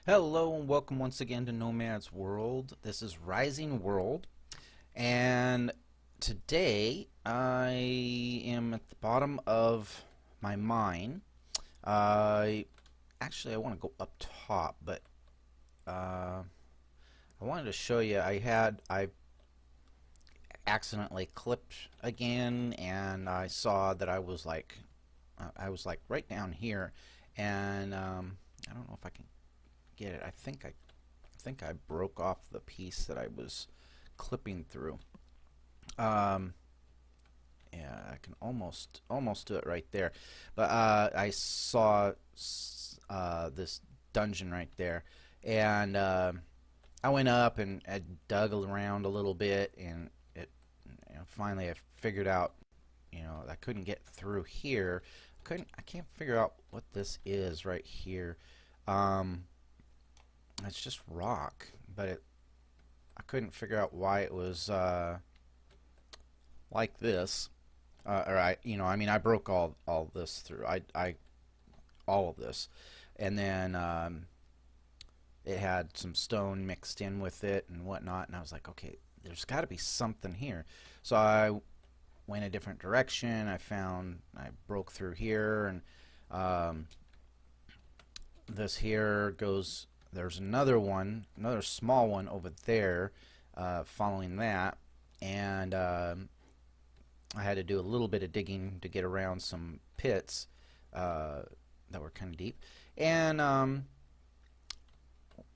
Hello and welcome once again to Nomad's World. This is Rising World, and today I am at the bottom of my mine. Actually, I want to go up top, but I wanted to show you. I accidentally clipped again, and I saw that I was like right down here, and I don't know if I can get it. I think I broke off the piece that I was clipping through. Um, yeah, I can almost do it right there. But I saw this dungeon right there, and I went up and I dug around a little bit, and finally I figured out, I couldn't get through here. I can't figure out what this is right here. Um, it's just rock, but I couldn't figure out why it was like this. Or I mean, I broke all this through. I all of this, and then it had some stone mixed in with it and whatnot. And I was like, okay, there's got to be something here. So I went a different direction. I broke through here, and um, this here goes. There's another small one over there, following that, and I had to do a little bit of digging to get around some pits that were kind of deep, and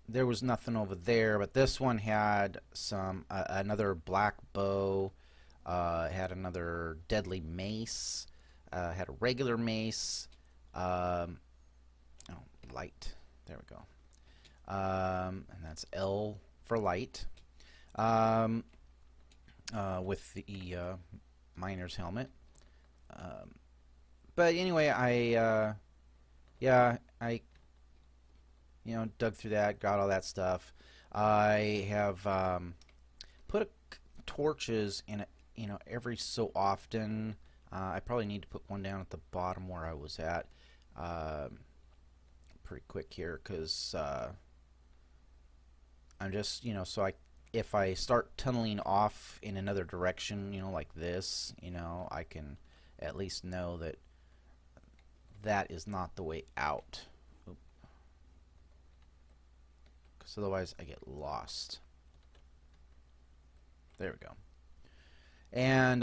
there was nothing over there. But this one had another black bow, had another deadly mace, had a regular mace, oh, light. There we go. And that's L for light, um, with the miner's helmet. Um, but anyway, yeah, I dug through that, got all that stuff. I have put torches in it, every so often. I probably need to put one down at the bottom where I was at. Pretty quick here, because I'm just, so if I start tunneling off in another direction, like this, I can at least know that that is not the way out. Because otherwise I get lost. There we go. And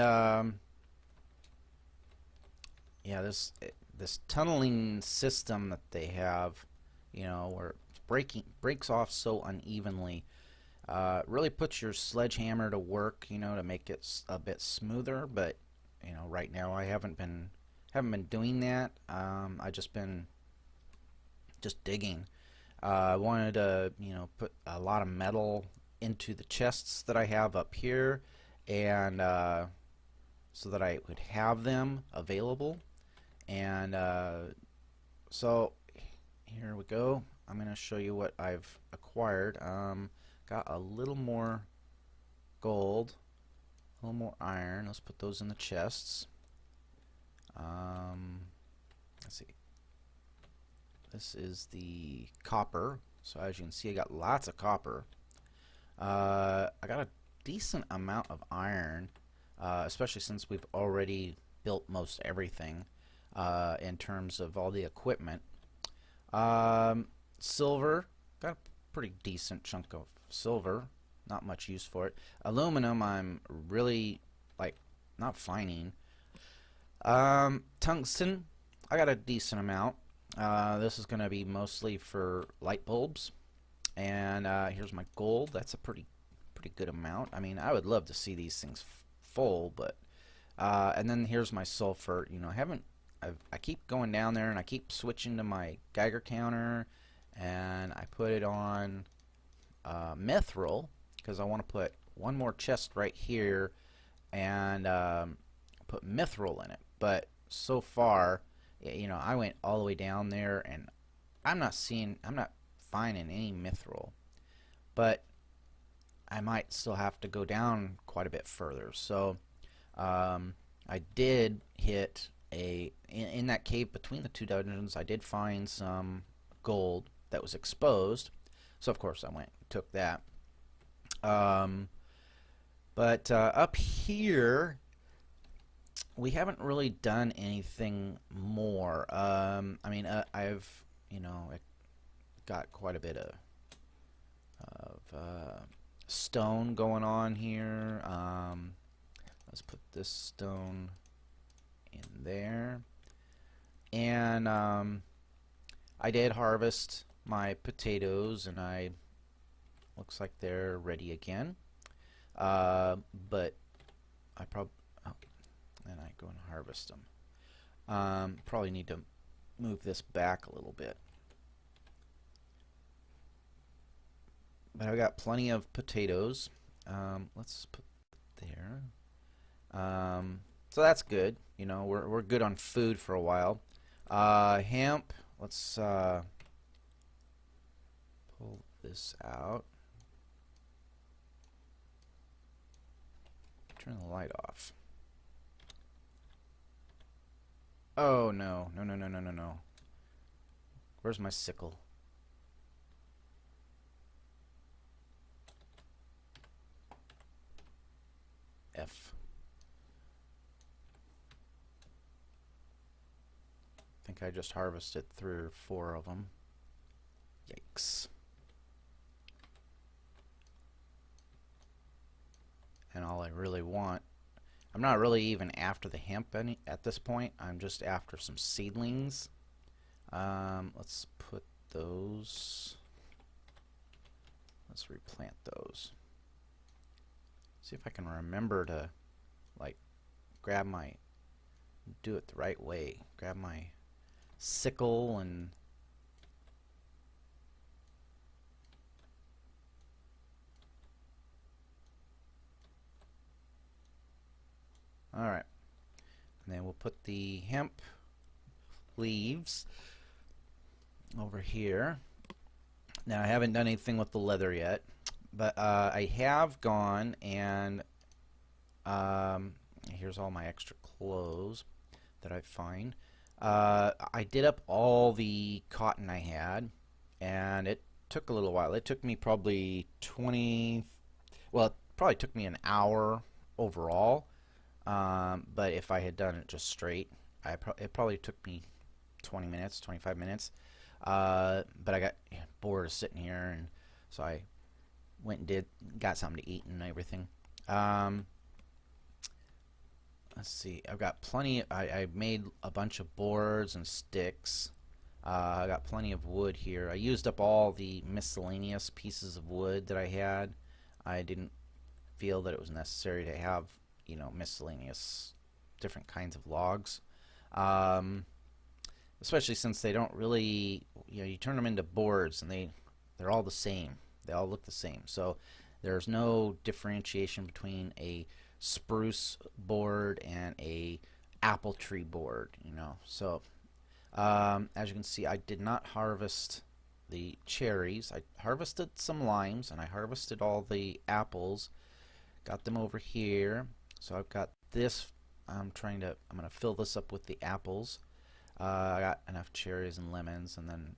yeah, this tunneling system that they have, where it breaks off so unevenly, really puts your sledgehammer to work, to make it a bit smoother. But right now I haven't been doing that. I just been digging. I wanted to put a lot of metal into the chests that I have up here, and so that I would have them available. And so here we go. I'm going to show you what I've acquired. Got a little more gold, a little more iron. Let's put those in the chests. Let's see. This is the copper. So as you can see, I got lots of copper. I got a decent amount of iron, especially since we've already built most everything in terms of all the equipment. Silver, got a pretty decent chunk of silver. Not much use for it. Aluminum, I'm really not finding. Tungsten, I got a decent amount. This is going to be mostly for light bulbs. And here's my gold. That's a pretty good amount. I mean, I would love to see these things full, but and then here's my sulfur. I keep going down there and I keep switching to my Geiger counter, and I put it on Mithril because I want to put one more chest right here and put Mithril in it. But so far, I went all the way down there and I'm not finding any Mithril. But I might still have to go down quite a bit further. So I did hit in that cave between the two dungeons. I did find some gold that was exposed. So of course I went and took that. But up here, we haven't really done anything more. I mean, I've, I got quite a bit of stone going on here. Let's put this stone in there. And I did harvest my potatoes, and looks like they're ready again. But I probably, and I go and harvest them. Probably need to move this back a little bit. But I've got plenty of potatoes. Let's put there. So that's good. We're good on food for a while. Hemp. Let's pull this out. Turn the light off. Oh no, no, no, no, no, no, no. Where's my sickle? F. I think I just harvested 3 or 4 of them. Yikes. And all I really want, I'm not really even after the hemp at this point. I'm just after some seedlings. Let's put those. Let's replant those. See if I can remember to do it the right way. Grab my sickle and alright. And then we'll put the hemp leaves over here. Now I haven't done anything with the leather yet, but I have gone and here's all my extra clothes that I find. I did up all the cotton I had, and it took a little while. It took me probably it probably took me an hour overall. But if I had done it just straight, it probably took me 20 minutes, 25 minutes. But I got bored of sitting here, and so I went and got something to eat and everything. Let's see, I've got plenty. I made a bunch of boards and sticks. I got plenty of wood here. I used up all the miscellaneous pieces of wood that I had. I didn't feel that it was necessary to have, miscellaneous different kinds of logs. Especially since they don't really, you turn them into boards and they're all the same. They all look the same. So there's no differentiation between a spruce board and a apple tree board, So as you can see, I did not harvest the cherries. I harvested some limes, and I harvested all the apples. Got them over here. So I've got this. I'm going to fill this up with the apples. I got enough cherries and lemons, and then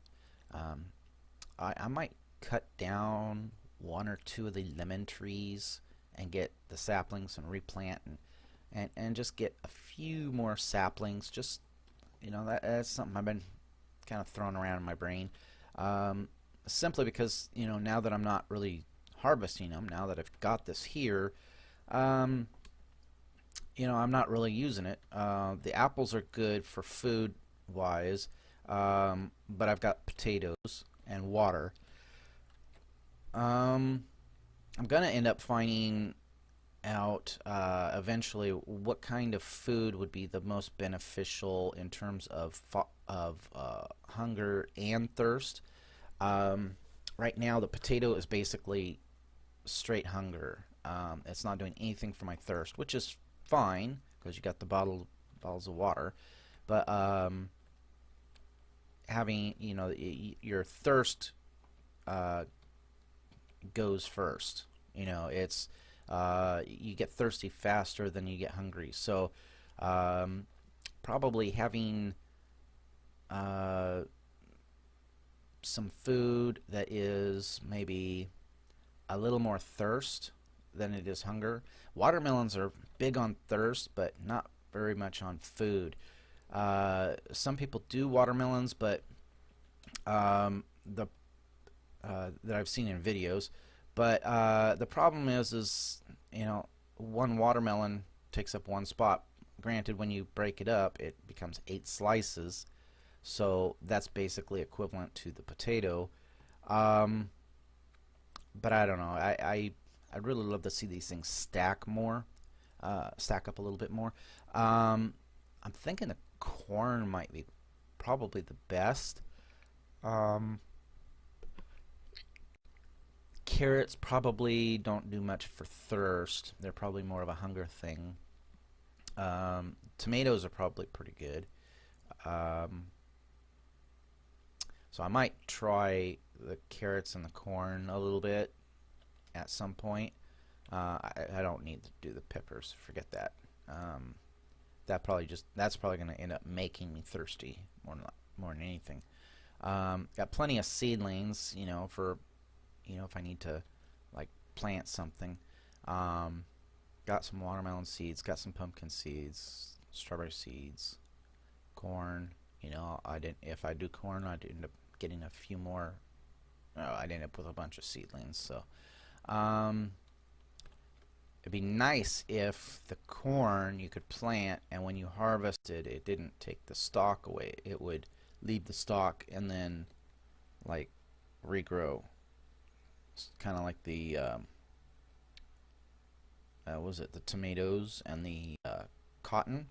I might cut down 1 or 2 of the lemon trees and get the saplings and replant and just get a few more saplings. Just that's something I've been kind of throwing around in my brain, simply because now that I'm not really harvesting them, now that I've got this here, I'm not really using it. The apples are good for food wise, but I've got potatoes and water. I'm gonna end up finding out eventually what kind of food would be the most beneficial in terms of hunger and thirst. Right now the potato is basically straight hunger. It's not doing anything for my thirst, which is fine because you got the bottles of water, but having your thirst goes first. It's you get thirsty faster than you get hungry. So probably having some food that is maybe a little more thirst than it is hunger. Watermelons are big on thirst, but not very much on food. Some people do watermelons, but the that I've seen in videos. But the problem is one watermelon takes up one spot. Granted, when you break it up, it becomes 8 slices, so that's basically equivalent to the potato. Um, but I don't know. I'd really love to see these things stack more, stack up a little bit more. I'm thinking the corn might be probably the best. Um, Carrots probably don't do much for thirst. They're probably more of a hunger thing. Tomatoes are probably pretty good. Um, so I might try the carrots and the corn a little bit at some point. I don't need to do the peppers. Forget that. That's probably going to end up making me thirsty more than anything. Got plenty of seedlings, for if I need to like plant something. Got some watermelon seeds, got some pumpkin seeds, strawberry seeds, corn. If I do corn, I'd end up getting a few more. Oh, I'd end up with a bunch of seedlings. So, it'd be nice if the corn you could plant, and when you harvested, it didn't take the stalk away. It would leave the stalk and then like regrow. It's kind of like the was it the tomatoes and the cotton,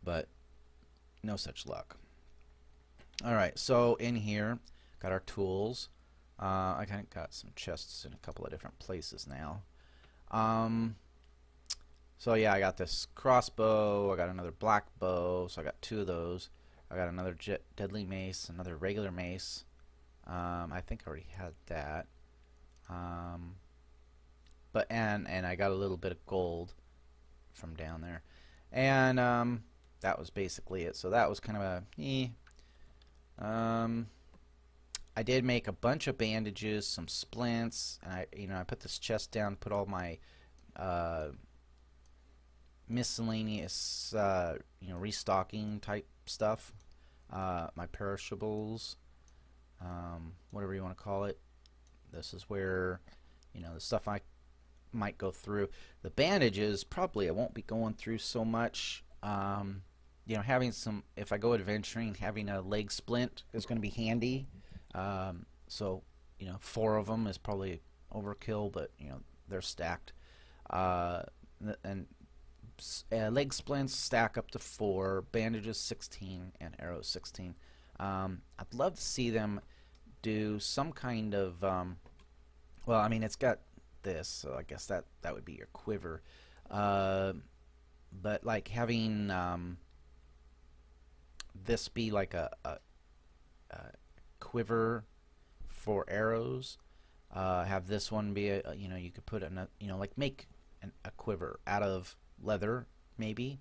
but no such luck. Alright, so in here got our tools. I kind of got some chests in a couple of different places now. So yeah, I got this crossbow, I got another black bow, so I got 2 of those. I got another deadly mace, another regular mace. I think I already had that. And I got a little bit of gold from down there, and that was basically it. So that was kind of a I did make a bunch of bandages, some splints, and I put this chest down, put all my miscellaneous restocking type stuff, my perishables, whatever you want to call it. This is where the stuff I might go through. The bandages probably I won't be going through so much. Having some, if I go adventuring, having a leg splint is going to be handy. So 4 of them is probably overkill, but they're stacked. And leg splints stack up to 4, bandages 16, and arrows 16. I'd love to see them do some kind of well, I mean, it's got this, so I guess that would be your quiver, but like having this be like a quiver for arrows, have this one be you could put like make a quiver out of leather maybe,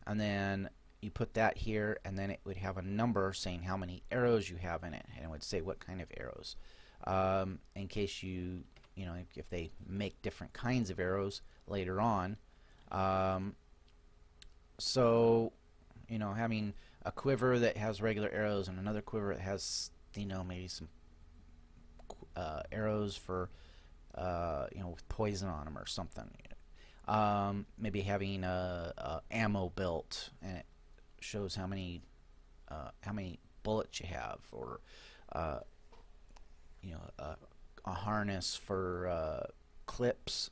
and then you put that here, and then it would have a number saying how many arrows you have in it, and it would say what kind of arrows, in case if they make different kinds of arrows later on. So having a quiver that has regular arrows and another quiver that has maybe some arrows for with poison on them or something. Maybe having a ammo belt, and it shows how many bullets you have, or a harness for clips,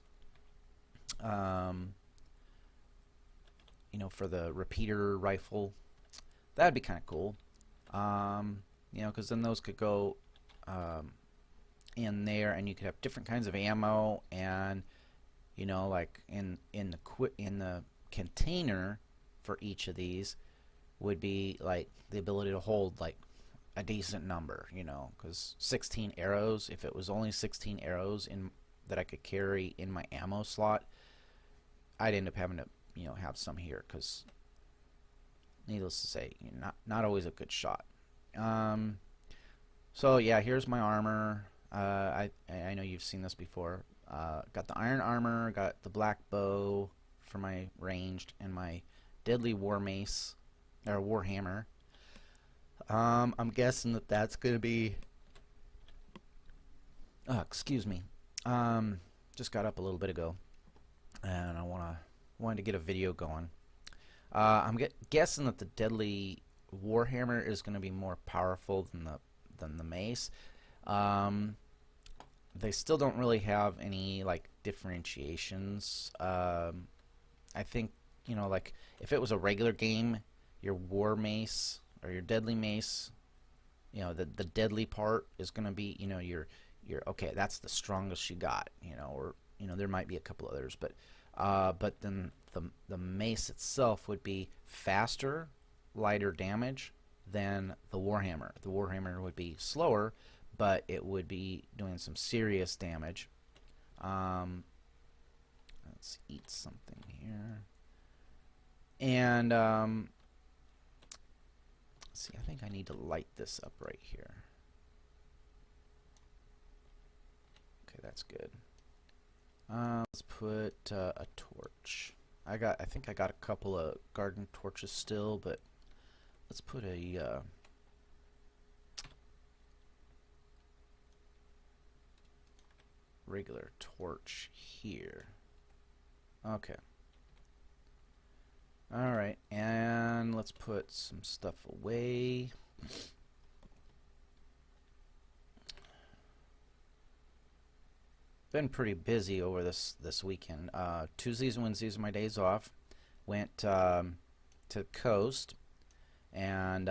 for the repeater rifle. That'd be kind of cool, because then those could go in there, and you could have different kinds of ammo, and like in the container for each of these would be like the ability to hold like a decent number, because 16 arrows, if it was only 16 arrows that I could carry in my ammo slot, I'd end up having to have some here, because needless to say, not always a good shot. So yeah, here's my armor. I know you've seen this before. Got the iron armor, got the black bow for my ranged, and my deadly war mace or war hammer. I'm guessing that that's gonna be. Excuse me. Just got up a little bit ago, and I wanted to get a video going. I'm guessing that the deadly warhammer is going to be more powerful than the mace. They still don't really have any like differentiations. I think, you know, like if it was a regular game, your war mace or your deadly mace, you know, the deadly part is going to be, you know, your okay, that's the strongest you got, you know, or you know there might be a couple others, but then the mace itself would be faster, lighter damage than the warhammer. The warhammer would be slower, but it would be doing some serious damage. Let's eat something here. And let's see, I think I need to light this up right here. Okay, that's good. Let's put a torch. I think I got a couple of garden torches still, but let's put a regular torch here. Okay. Alright, and let's put some stuff away. Been pretty busy over this weekend. Tuesdays and Wednesdays are my days off. Went to the coast and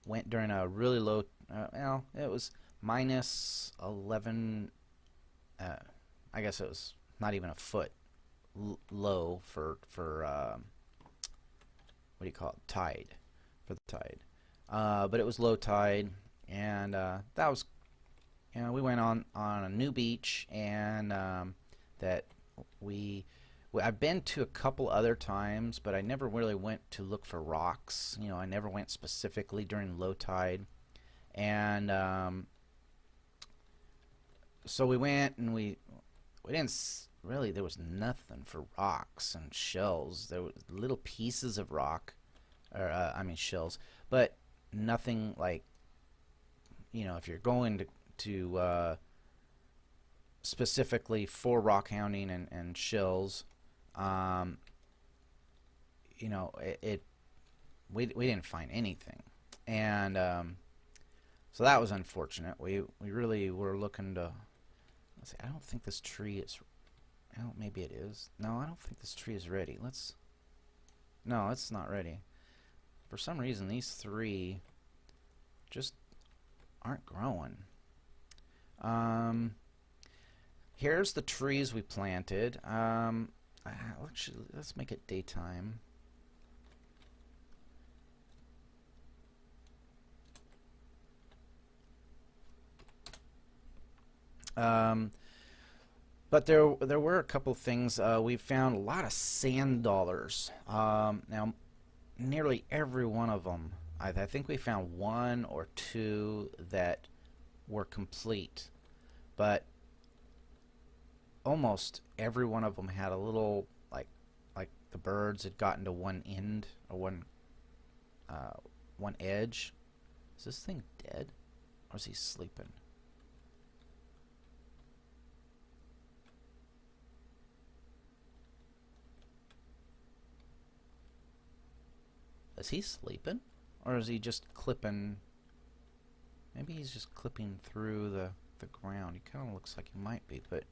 went during a really low. Well, it was minus 11. I guess it was not even a foot low for what do you call it? Tide, for the tide. But it was low tide, and that was. You know, we went on a new beach, and that I've been to a couple other times, but I never really went to look for rocks. You know, I never went specifically during low tide, and so we went, and we didn't really. There was nothing for rocks and shells. There were little pieces of rock, or I mean shells, but nothing like. You know, if you're going to specifically for rock hounding and shells, you know, we didn't find anything, and so that was unfortunate. We really were looking to. Let's see, I don't think this tree is. Well, maybe it is. No, I don't think this tree is ready. No, it's not ready. For some reason, these three just aren't growing. Here's the trees we planted. Actually, let's make it daytime. But there were a couple things. We found a lot of sand dollars. Now, nearly every one of them. I think we found one or two that were complete, but almost every one of them had a little like the birds had gotten to one end or one edge. Is this thing dead, or is he sleeping? Is he sleeping? Or is he just clipping? Maybe he's just clipping through the ground. He kind of looks like he might be, but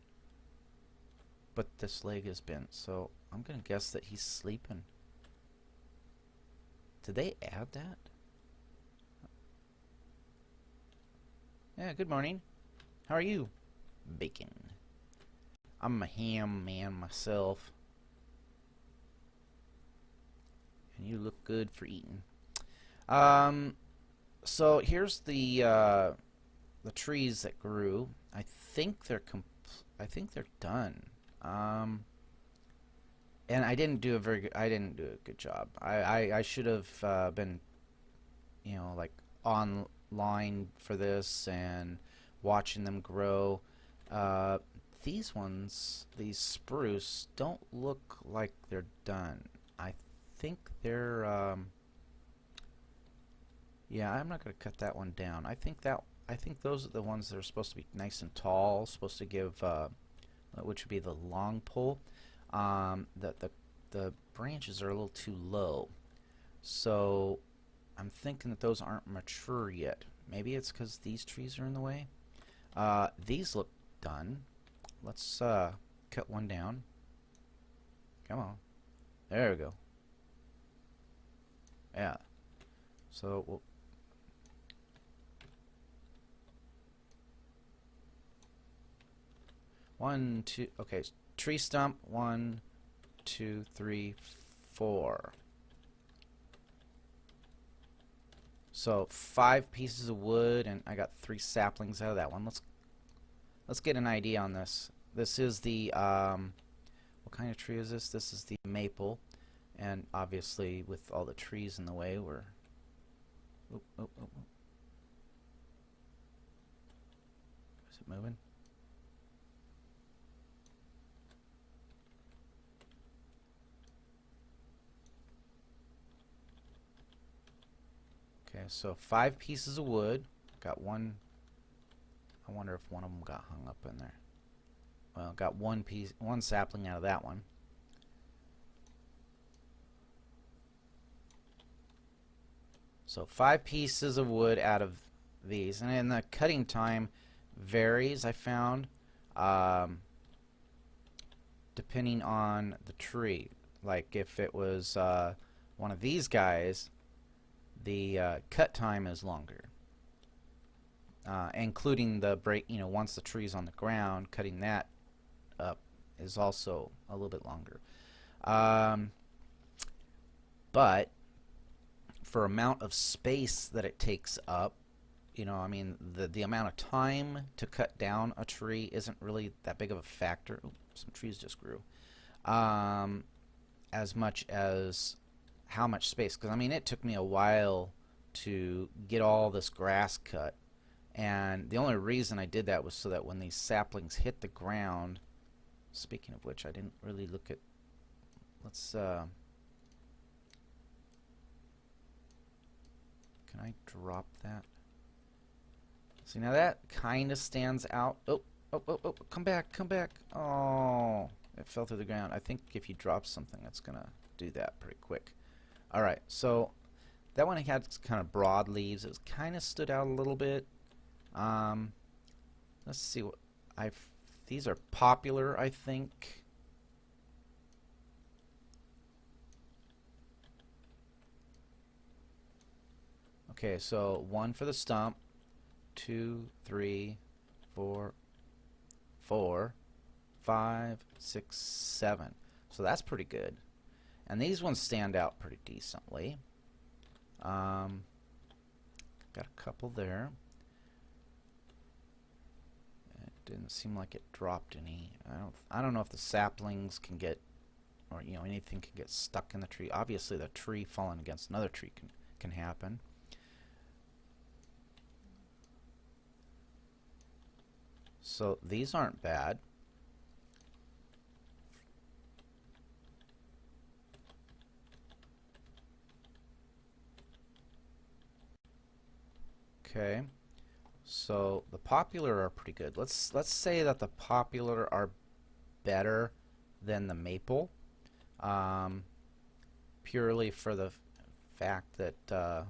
this leg is bent, so I'm gonna guess that he's sleeping. Did they add that? Yeah, good morning. How are you? Bacon. I'm a ham man myself. And you look good for eating. So here's the trees that grew. I think they're done. And I didn't do a good job. I should have been, you know, like online for this and watching them grow. These ones, these spruce, don't look like they're done. I think they're yeah, I'm not going to cut that one down. I think those are the ones that are supposed to be nice and tall, supposed to give which would be the long pole. The branches are a little too low, so I'm thinking that those aren't mature yet. Maybe it's because these trees are in the way. These look done. Let's cut one down. Come on. There we go. Yeah. So we'll one, two, okay, tree stump, 1, 2, 3, 4. So 5 pieces of wood, and I got 3 saplings out of that one. Let's get an idea on this. This is the what kind of tree is this? This is the maple, and obviously with all the trees in the way, we're is it moving? Okay, so 5 pieces of wood. Got one. I wonder if one of them got hung up in there. Well, got one sapling out of that one. So 5 pieces of wood out of these, and then the cutting time varies. I found depending on the tree. Like if it was one of these guys, the cut time is longer, including the break. You know, once the tree's on the ground, cutting that up is also a little bit longer. But for amount of space that it takes up, you know, I mean, the amount of time to cut down a tree isn't really that big of a factor. Ooh, some trees just grew. As much as how much space, because I mean it took me a while to get all this grass cut, and the only reason I did that was so that when these saplings hit the ground, speaking of which, I didn't really look at, let's can I drop that? See, now that kind of stands out. Oh, come back, come back. Oh, it fell through the ground. I think if you drop something, it's gonna do that pretty quick. Alright, so that one had kind of broad leaves. It kind of stood out a little bit. Let's see what these are popular, I think. Okay, so 1 for the stump, 2, 3, 4, 5, 6, 7. So that's pretty good. And these ones stand out pretty decently. Got a couple there. It didn't seem like it dropped any. I don't know if the saplings can get, or you know, anything can get stuck in the tree. Obviously, the tree falling against another tree can happen. So these aren't bad. Okay, so the popular are pretty good. Let's say that the popular are better than the maple, purely for the fact that well,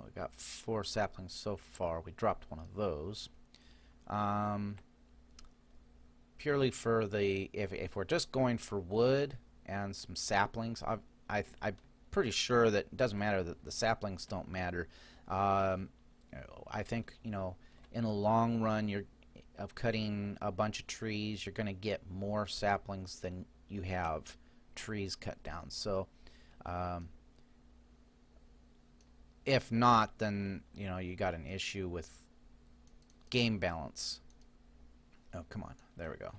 we got 4 saplings so far. We dropped one of those. Purely for the if we're just going for wood and some saplings, I'm pretty sure that it doesn't matter that the saplings don't matter. I think, you know, in the long run, of cutting a bunch of trees, you're going to get more saplings than you have trees cut down. So if not, then you know you got an issue with game balance. Oh, come on, there we go.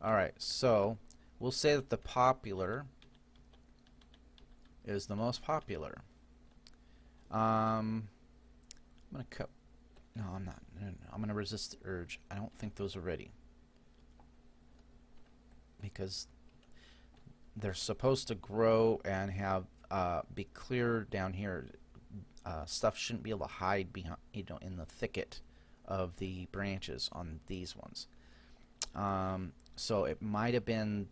Alright, so we'll say that the popular is the most popular. I'm gonna cut. No, I'm not. No, no, I'm gonna resist the urge. I don't think those are ready because they're supposed to grow and have be clear down here. Stuff shouldn't be able to hide behind, in the thicket of the branches on these ones. So it might have been.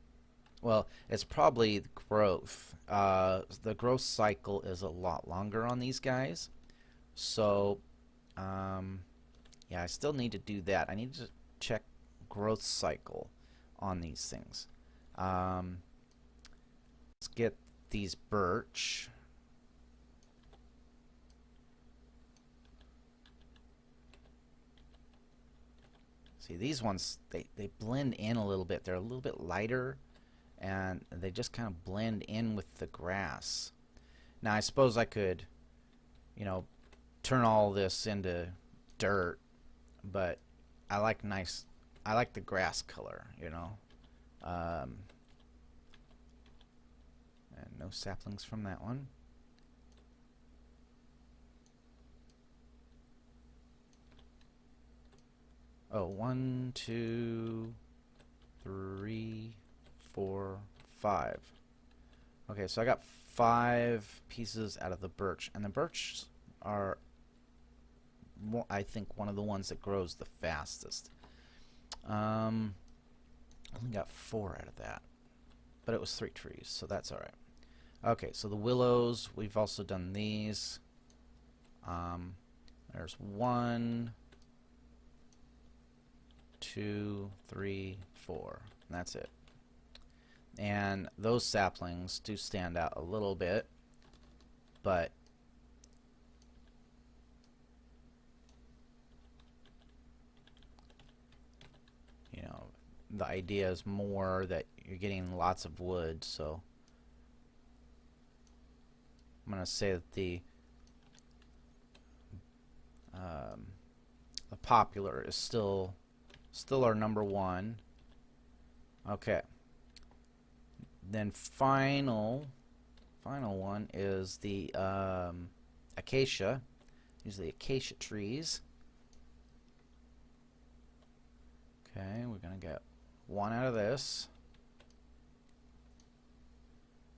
Well, it's probably the growth. The growth cycle is a lot longer on these guys. So, yeah, I still need to do that. I need to check growth cycle on these things. Let's get these birch. See, these ones, they blend in a little bit. They're a little bit lighter, and they just kind of blend in with the grass. Now, I suppose I could, turn all this into dirt, but I like the grass color, and no saplings from that one. Oh, 1, 2, 3, 4, 5. Okay, so I got 5 pieces out of the birch, and the birch are, I think, one of the ones that grows the fastest. Only got 4 out of that, but it was 3 trees, so that's all right. Okay, so the willows, we've also done these. There's 1, 2, 3, 4, and that's it. And those saplings do stand out a little bit, but the idea is more that you're getting lots of wood, so I'm going to say that the popular is still our number 1. Okay. Then final one is the acacia. These are the acacia trees. Okay, we're gonna get 1 out of this,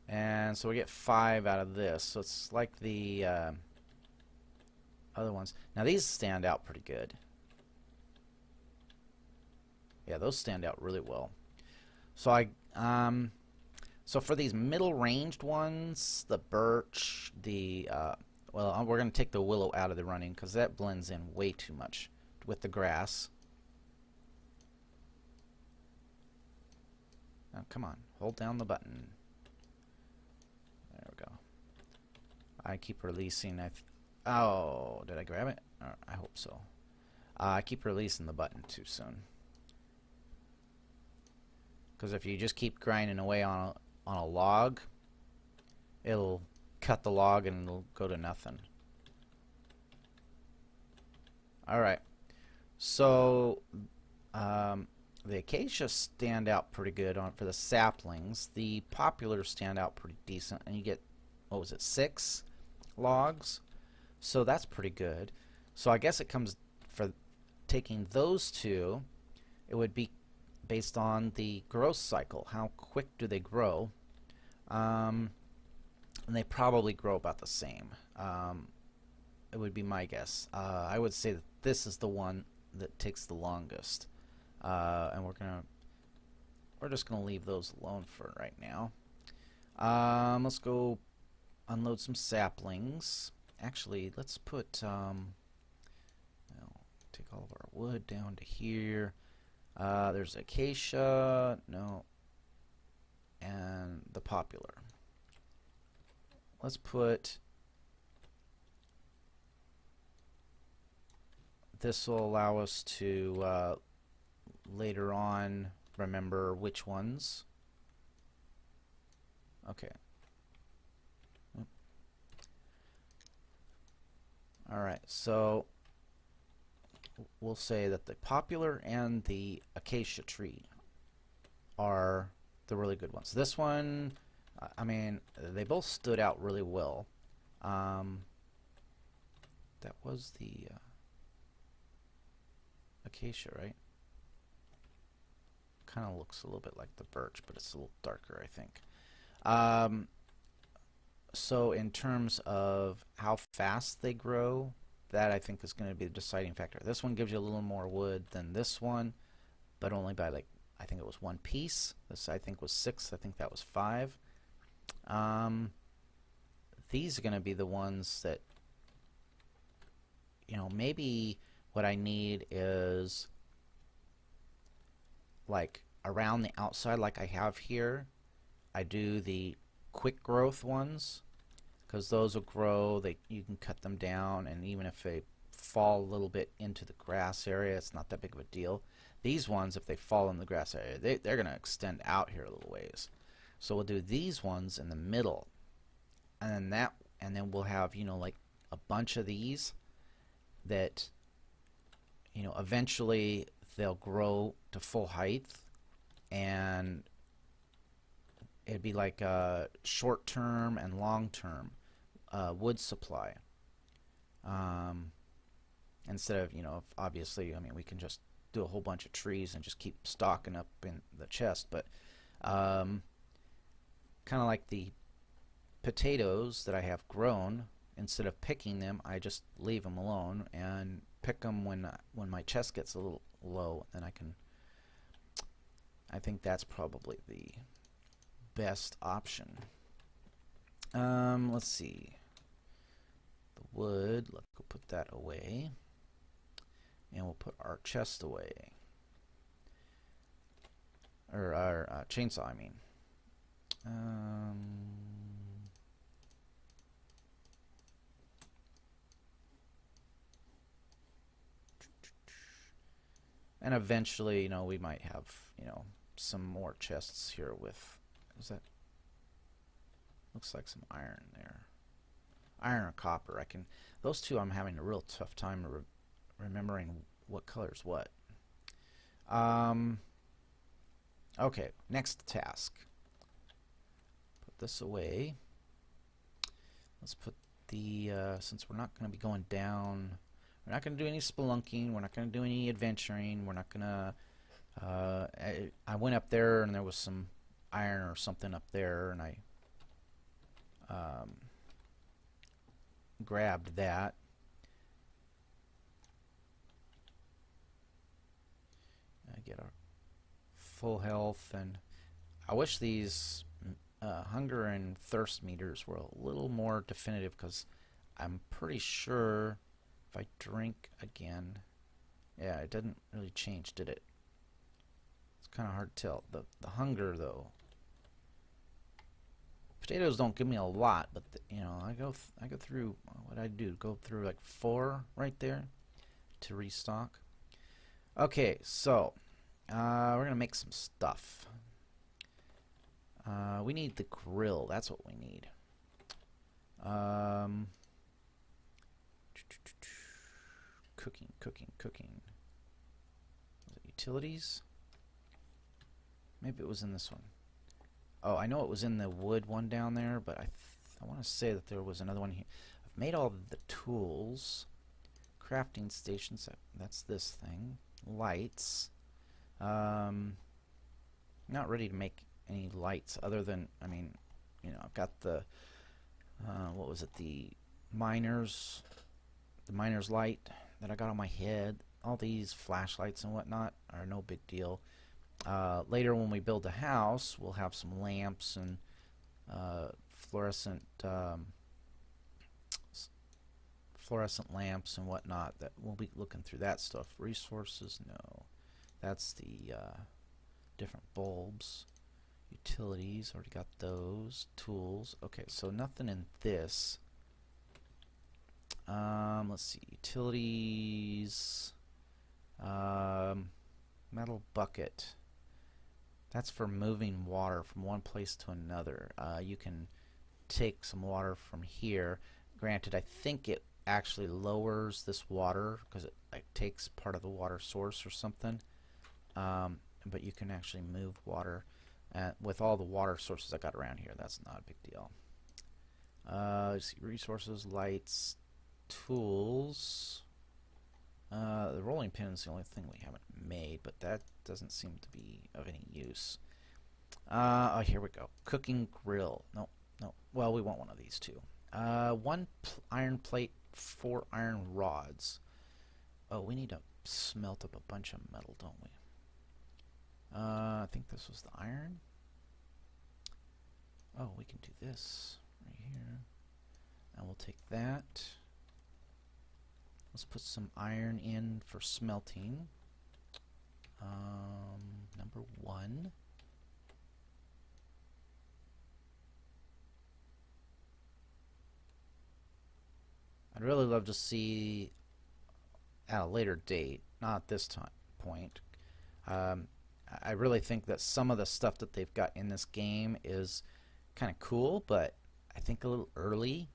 and so we get 5 out of this. So it's like the other ones. Now these stand out pretty good. Yeah, those stand out really well. So so for these middle-ranged ones, the birch, well, we're going to take the willow out of the running because that blends in way too much with the grass. Now, come on, hold down the button. There we go. I keep releasing. Oh, did I grab it? I hope so. I keep releasing the button too soon. Because if you just keep grinding away on a log, it'll cut the log and it'll go to nothing. Alright, so the acacia stand out pretty good for the saplings. The poplars stand out pretty decent, and you get, what was it, 6 logs? So that's pretty good. So I guess it comes for taking those 2, it would be based on the growth cycle. How quick do they grow? And they probably grow about the same. It would be my guess. I would say that this is the one that takes the longest. And we're just gonna leave those alone for right now. Let's go unload some saplings. Actually, let's put take all of our wood down to here. There's acacia, no, and the popular. Let's put, this will allow us to later on remember which ones. Okay. Alright, so we'll say that the popular and the acacia tree are the really good ones. This one I mean, they both stood out really well. That was the acacia, right? Kind of looks a little bit like the birch, but it's a little darker, I think. So in terms of how fast they grow, that I think is going to be the deciding factor. This one gives you a little more wood than this one, but only by like, I think it was one piece. This I think was 6. I think that was 5. These are going to be the ones that, you know, maybe what I need is like around the outside like I have here. I do the quick growth ones because those will grow. You can cut them down, and even if they fall a little bit into the grass area, it's not that big of a deal. These ones, if they fall in the grass area, they're going to extend out here a little ways. So we'll do these ones in the middle, and then we'll have, you know, like a bunch of these that, you know, eventually they'll grow to full height, and it'd be like a short-term and long-term wood supply. Instead of, you know, obviously, I mean, we can just do a whole bunch of trees and just keep stocking up in the chest, but kind of like the potatoes that I have grown, instead of picking them, I just leave them alone and pick them when my chest gets a little low, and I think that's probably the best option. Let's see. The wood, let's go put that away. And we'll put our chest away. Or our chainsaw, I mean. And eventually, you know, we might have, you know, some more chests here with, is that, looks like some iron there. Iron or copper. Those two I'm having a real tough time remembering what color's what. Okay, next task. Put this away. Let's put the, since we're not going to be going down, we're not going to do any spelunking, we're not going to do any adventuring, we're not going to, I went up there and there was some iron or something up there, and I grabbed that. I get our full health, and I wish these hunger and thirst meters were a little more definitive, because I'm pretty sure if I drink again, yeah, it didn't really change, did it? It's kind of hard to tell. The hunger, though, potatoes don't give me a lot, but you know, I go through, what I do, go through like 4 right there to restock. Okay, so we're gonna make some stuff. We need the grill. That's what we need. Cooking. Was it utilities? Maybe it was in this one. Oh, I know it was in the wood one down there, but I want to say that there was another one here. I've made all the tools. Crafting stations. That's this thing. Lights. Not ready to make any lights other than, I mean, you know, I've got the what was it, the miner's light that I got on my head. All these flashlights and whatnot are no big deal. Later when we build a house, we'll have some lamps and fluorescent lamps and whatnot. That we'll be looking through that stuff. Resources, no. That's the different bulbs. Utilities, already got those. Tools, okay, so nothing in this. Let's see, utilities, metal bucket. That's for moving water from one place to another. You can take some water from here. Granted, I think it actually lowers this water because it like takes part of the water source or something. But you can actually move water. with all the water sources I got around here, that's not a big deal. See, resources, lights, tools. The rolling pin is the only thing we haven't made, but that doesn't seem to be of any use. Oh, here we go. Cooking grill. No, no. Well, we want one of these two. One iron plate, 4 iron rods. Oh, we need to smelt up a bunch of metal, don't we? I think this was the iron. Oh, we can do this right here. And we'll take that. Let's put some iron in for smelting. Number 1. I'd really love to see at a later date, not at this point. I really think that some of the stuff that they've got in this game is kind of cool, but I think a little early.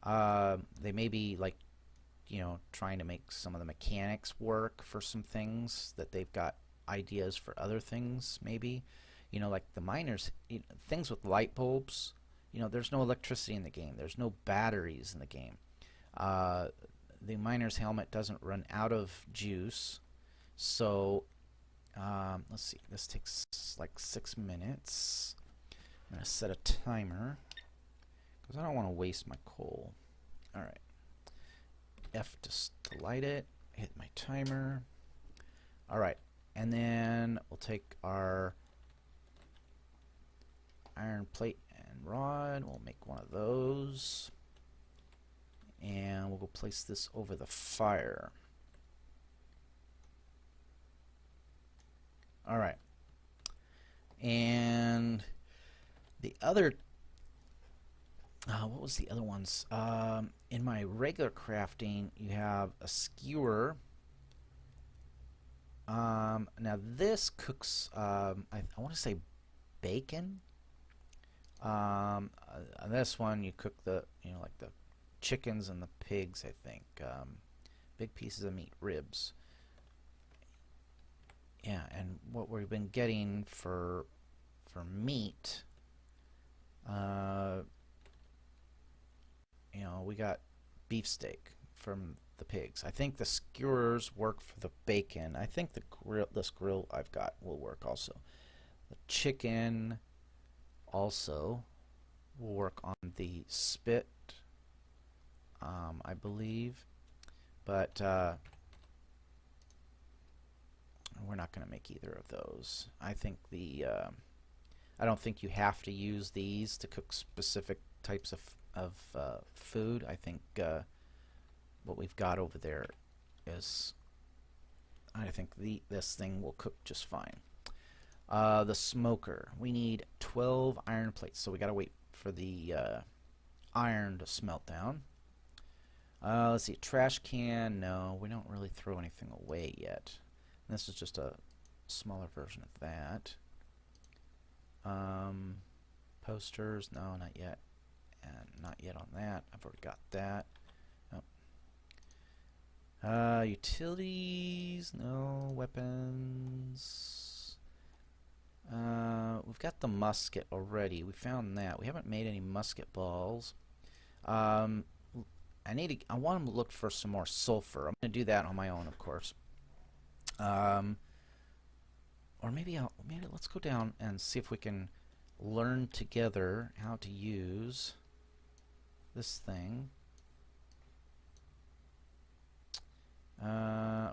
They may be like, you know, trying to make some of the mechanics work for some things that they've got ideas for other things, maybe. You know, like the miners, things with light bulbs. You know, there's no electricity in the game. There's no batteries in the game. The miner's helmet doesn't run out of juice, so let's see, this takes like 6 minutes. I'm going to set a timer because I don't want to waste my coal. Alright, F to light it, hit my timer. Alright, and then we'll take our iron plate and rod, we'll make one of those. And we'll go place this over the fire. Alright. And the other, what was the other ones? In my regular crafting, you have a skewer. Now this cooks, I want to say bacon. On this one, you cook the, like the chickens and the pigs, I think. Big pieces of meat, ribs. Yeah, and what we've been getting for meat, we got beefsteak from the pigs. I think the skewers work for the bacon. I think this grill I've got will work also. The chicken also will work on the spit, I believe, but we're not going to make either of those. I think I don't think you have to use these to cook specific types of food. I think what we've got over there is, I think this thing will cook just fine. The smoker, we need 12 iron plates, so we got to wait for the iron to smelt down. Let's see, trash can, no, we don't really throw anything away yet. And this is just a smaller version of that. Posters, no, not yet. And not yet on that, I've already got that. Oh. Utilities, no. Weapons. We've got the musket already. We found that. We haven't made any musket balls. I want to look for some more sulfur. I'm going to do that on my own, of course. Or maybe let's go down and see if we can learn together how to use this thing.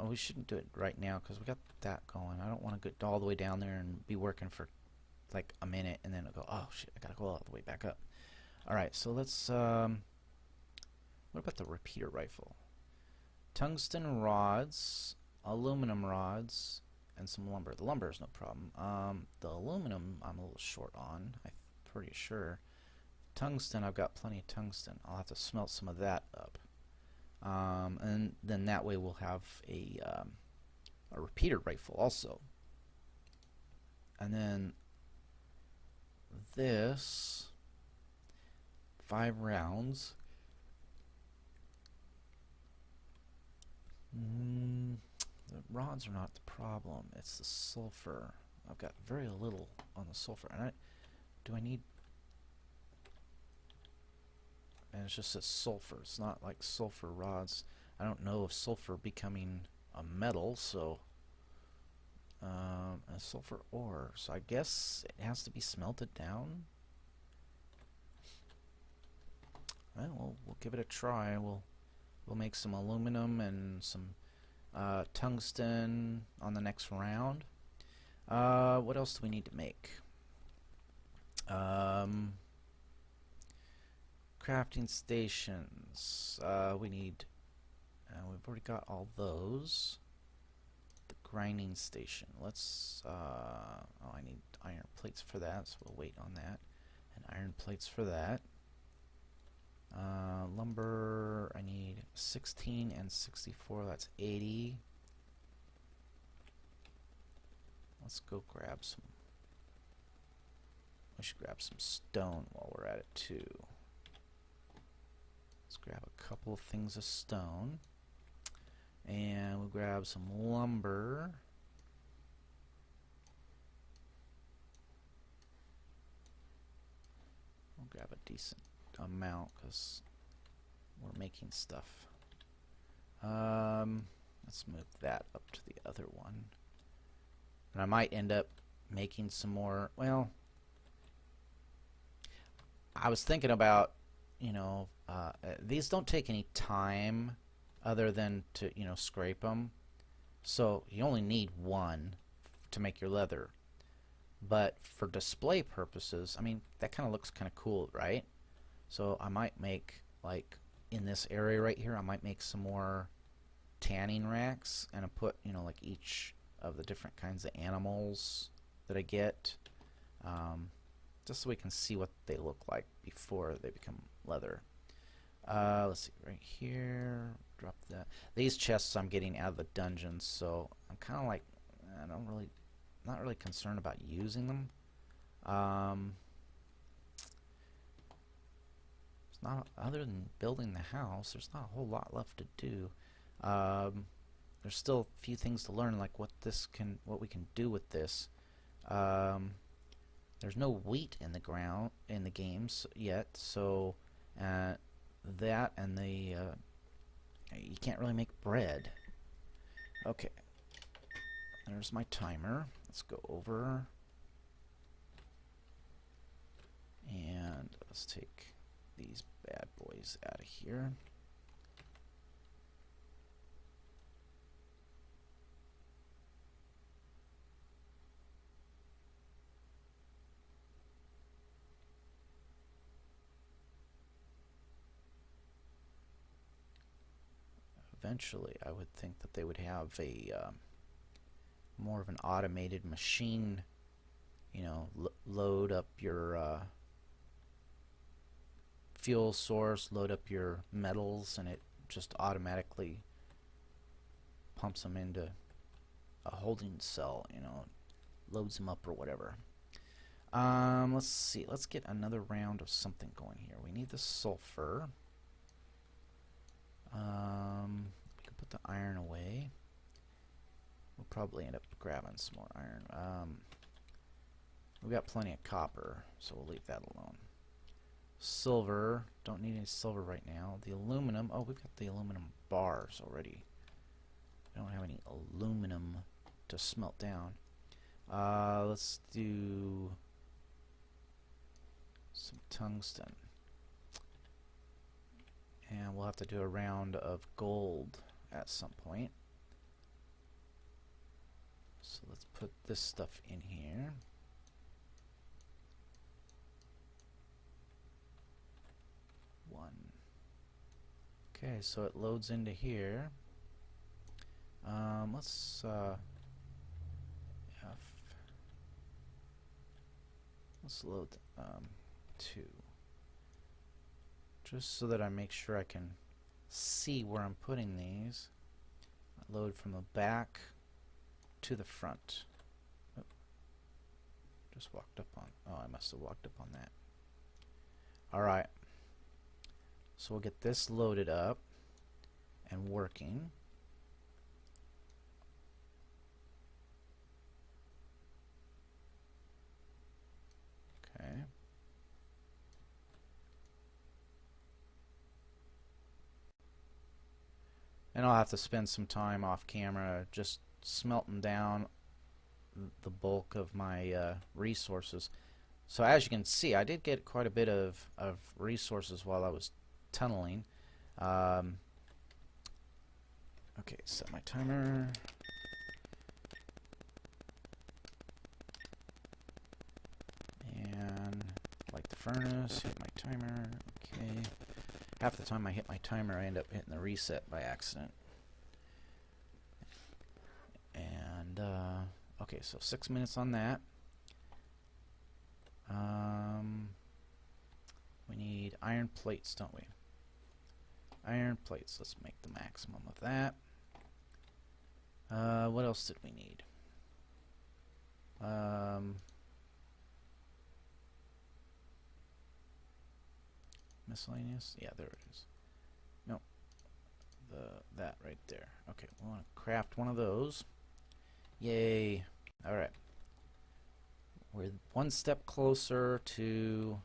We shouldn't do it right now because we got that going. I don't want to get all the way down there and be working for like a minute and then go, oh shit, I gotta go all the way back up. Alright, so let's what about the repeater rifle? Tungsten rods, aluminum rods, and some lumber. The lumber is no problem. The aluminum I'm a little short on, I'm pretty sure. Tungsten, I've got plenty of tungsten. I'll have to smelt some of that up. And then that way we'll have a repeater rifle also. And then this, 5 rounds. The rods are not the problem, it's the sulfur. I've got very little on the sulfur. And do I need... And it's just a sulfur. It's not like sulfur rods. I don't know if sulfur becoming a metal, so... a sulfur ore. So I guess it has to be smelted down. Well, we'll give it a try. We'll make some aluminum and some tungsten on the next round. What else do we need to make? Crafting stations. We need... we've already got all those. The grinding station. Let's... oh, I need iron plates for that, so we'll wait on that. And iron plates for that. Lumber, I need 16 and 64, that's 80. Let's go grab some... We should grab some stone while we're at it too. Let's grab a couple of things of stone. And we'll grab some lumber. We'll grab a decent amount because we're making stuff. Let's move that up to the other one. And I might end up making some more. Well, I was thinking about, you know, these don't take any time other than to, you know, scrape them. So you only need one to make your leather. But for display purposes, I mean, that kind of looks kind of cool, right? So I might make, like, in this area right here, I might make some more tanning racks, and I put, you know, like each of the different kinds of animals that I get, just so we can see what they look like before they become leather. Let's see, right here, drop that. These chests I'm getting out of the dungeons, so I'm kind of like, not really concerned about using them. It's not, other than building the house, there's not a whole lot left to do. There's still a few things to learn, like what we can do with this. There's no wheat in the ground in the games yet, so that and the you can't really make bread. Okay, there's my timer. Let's go over and let's take these bad boys out of here. Eventually, I would think that they would have a more of an automated machine, you know, load up your fuel source, load up your metals, and it just automatically pumps them into a holding cell, you know, loads them up or whatever. Let's see, let's get another round of something going here. We need the sulfur. We can put the iron away. We'll probably end up grabbing some more iron. We've got plenty of copper, so we'll leave that alone. Silver, don't need any silver right now. The aluminum, oh, we've got the aluminum bars already. We don't have any aluminum to smelt down. Let's do some tungsten. And we'll have to do a round of gold at some point. So let's put this stuff in here. One. Okay, so it loads into here. Let's load 2. Just so that I make sure I can see where I'm putting these. Load from the back to the front. Oh, just walked up on, oh, I must have walked up on that. Alright, so we'll get this loaded up and working. and I'll have to spend some time off camera just smelting down the bulk of my resources. So as you can see, I did get quite a bit of resources while I was tunneling. Okay, set my timer. And light the furnace, hit my timer. Okay. Half the time I hit my timer, I end up hitting the reset by accident. And, okay, so 6 minutes on that. We need iron plates, don't we? Iron plates, let's make the maximum of that. What else did we need? Miscellaneous? Yeah, there it is. No, that right there. Okay, we want to craft one of those. Yay! All right, we're one step closer to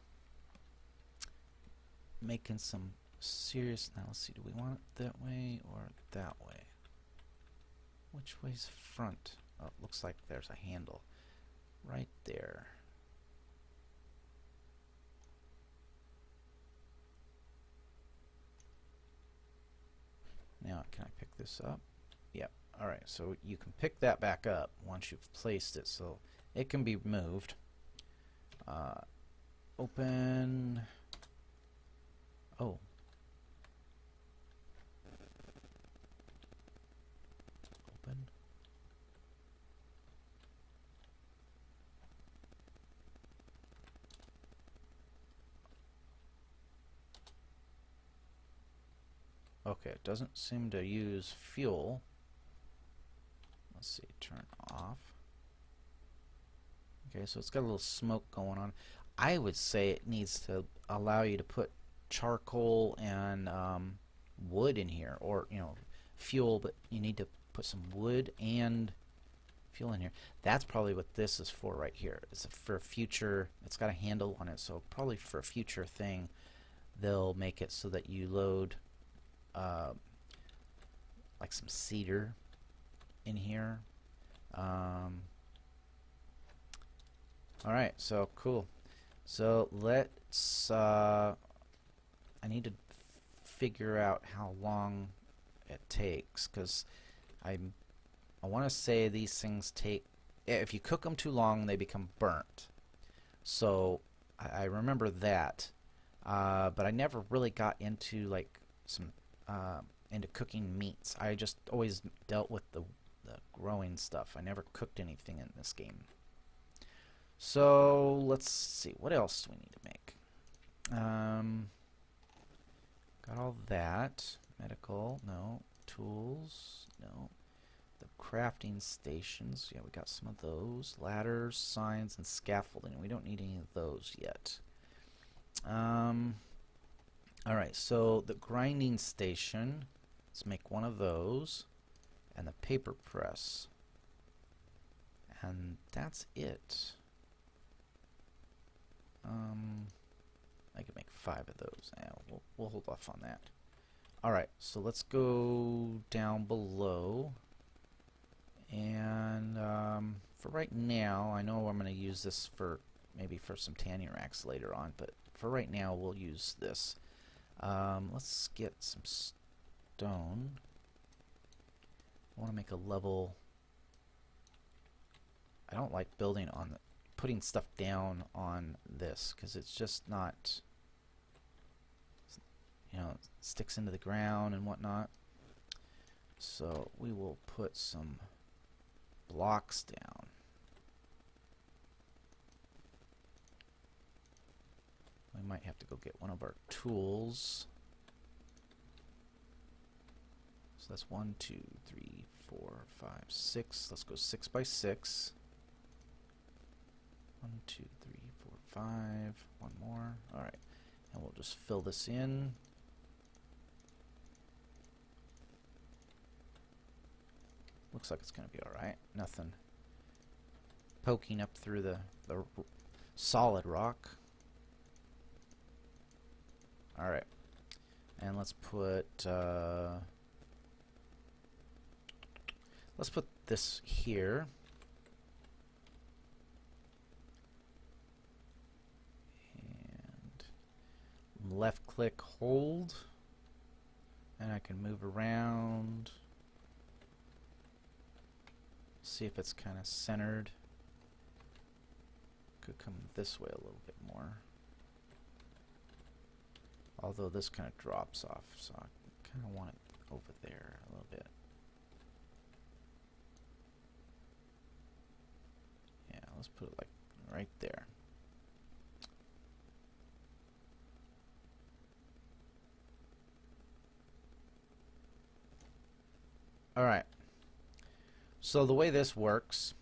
making some serious. Now let's see. Do we want it that way or that way? Which way's front? Oh, it looks like there's a handle right there. Now, can I pick this up? Yep. Alright, so you can pick that back up once you've placed it, so it can be moved. Open. Oh. Open. Okay, it doesn't seem to use fuel. Let's see, turn off. Okay, so it's got a little smoke going on. I would say it needs to allow you to put charcoal and wood in here, or fuel, but you need to put some wood and fuel in here. That's probably what this is for right here. It's for a future. It's got a handle on it, so probably for a future thing they'll make it so that you load like some cedar in here. Alright, so cool. So let's I need to figure out how long it takes, because I want to say these things take, if you cook them too long they become burnt. So I remember that, but I never really got into like some into cooking meats. I just always dealt with the growing stuff. I never cooked anything in this game. So let's see, what else do we need to make? Got all that. Medical, no. Tools, no. The crafting stations, yeah, we got some of those. Ladders, signs, and scaffolding. We don't need any of those yet. Alright, so the grinding station, let's make one of those. And the paper press. And that's it. I can make 5 of those. Yeah, we'll hold off on that. Alright, so let's go down below. And for right now, I know I'm going to use this for maybe for some tanning racks later on, but for right now we'll use this. Let's get some stone. I want to make a level. I don't like building on the putting stuff down on this because it's just not, it sticks into the ground and whatnot. So we will put some blocks down. We might have to go get one of our tools. So that's 1, 2, 3, 4, 5, 6. Let's go 6 by 6. 1, 2, 3, 4, 5. One more. Alright. And we'll just fill this in. Looks like it's going to be alright. Nothing poking up through the solid rock. Alright. And let's put let's put this here. And left click, hold, and I can move around. See if it's kind of centered. Could come this way a little bit more. Although this kind of drops off, so I kind of want it over there a little bit. Yeah, let's put it like right there. Alright. So the way this works,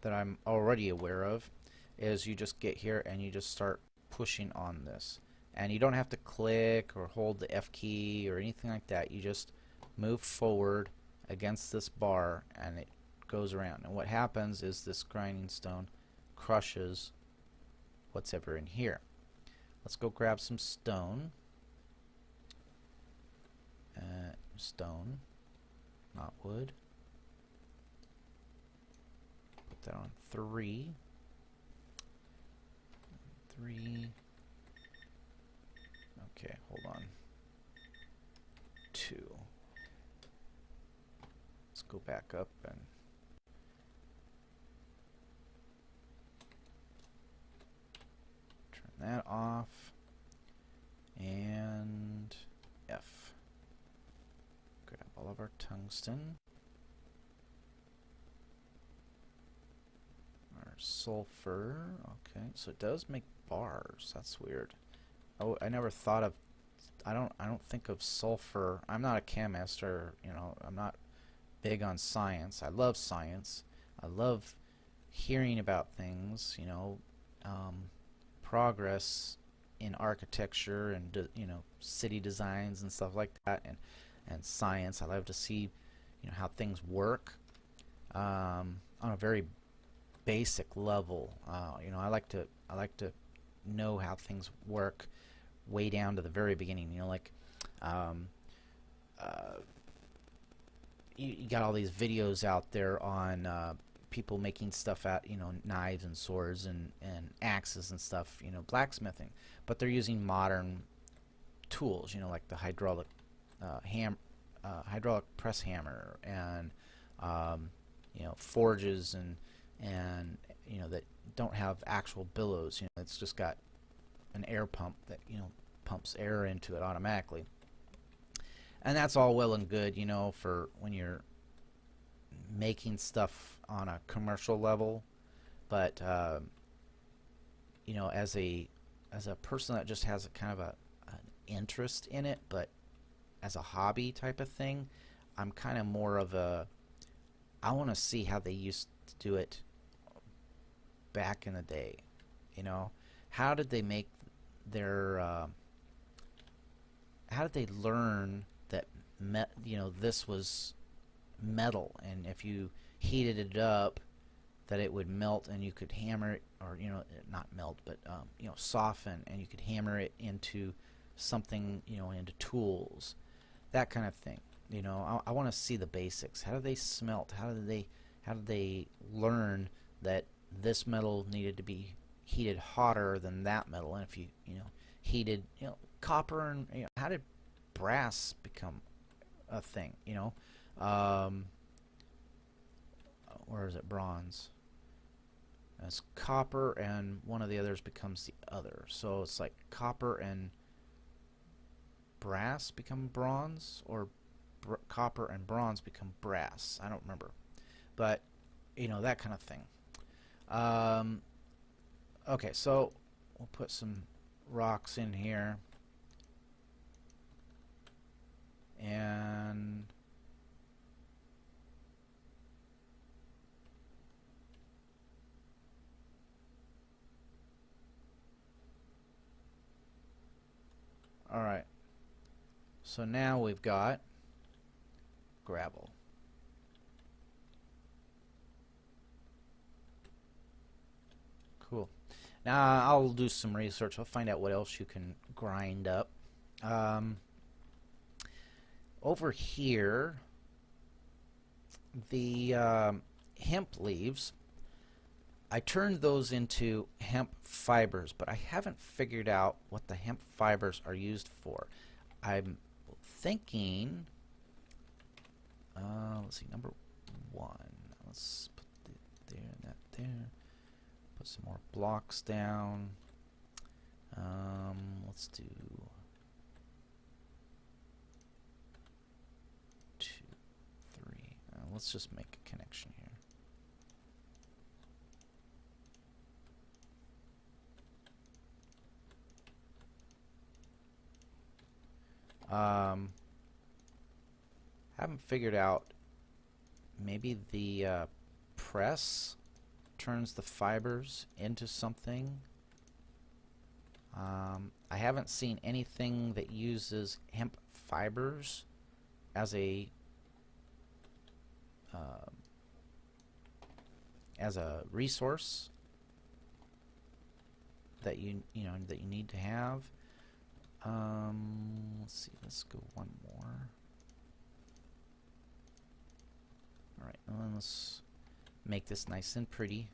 that I'm already aware of, is you just get here and you just start pushing on this. And you don't have to click or hold the F key or anything like that. You just move forward against this bar and it goes around. And what happens is this grinding stone crushes what's ever in here. Let's go grab some stone. Stone, not wood. Put that on 3. 3. Okay, hold on. 2. Let's go back up and turn that off. And F. Grab all of our tungsten. Our sulfur. Okay, so it does make bars. That's weird. Oh, I never thought of. I don't think of sulfur. I'm not a chemist, or I'm not big on science. I love science. I love hearing about things. Progress in architecture and city designs and stuff like that, and science. I love to see how things work on a very basic level. I like to know how things work way down to the very beginning. You got all these videos out there on people making stuff out, knives and swords and axes and stuff, blacksmithing, but they're using modern tools, like the hydraulic press hammer and forges and that don't have actual billows. It's just got an air pump that pumps air into it automatically, and that's all well and good for when you're making stuff on a commercial level, but as a person that just has a kind of an interest in it, but as a hobby type of thing, I'm kind of more of I want to see how they used to do it back in the day. How did they make their how did they learn that this was metal, and if you heated it up that it would melt and you could hammer it, or not melt, but soften, and you could hammer it into something, into tools, that kind of thing. I want to see the basics. How do they smelt? How did they learn that this metal needed to be heated hotter than that metal? And if you heated copper, and how did brass become a thing? Or is it bronze? It's copper, and one of the others becomes the other. So it's like copper and brass become bronze, or copper and bronze become brass. I don't remember, but that kind of thing. Okay, so we'll put some rocks in here, and alright, so now we've got gravel. Cool. Now I'll do some research. I'll find out what else you can grind up. Over here, the hemp leaves, I turned those into hemp fibers, but I haven't figured out what the hemp fibers are used for. I'm thinking, let's see, number 1. Let's put it there and that there. Put some more blocks down. Let's do 2, 3. Let's just make a connection here. Haven't figured out, maybe the press turns the fibers into something. I haven't seen anything that uses hemp fibers as a resource that you need to have. Let's see, let's go one more. Alright, and then let's make this nice and pretty.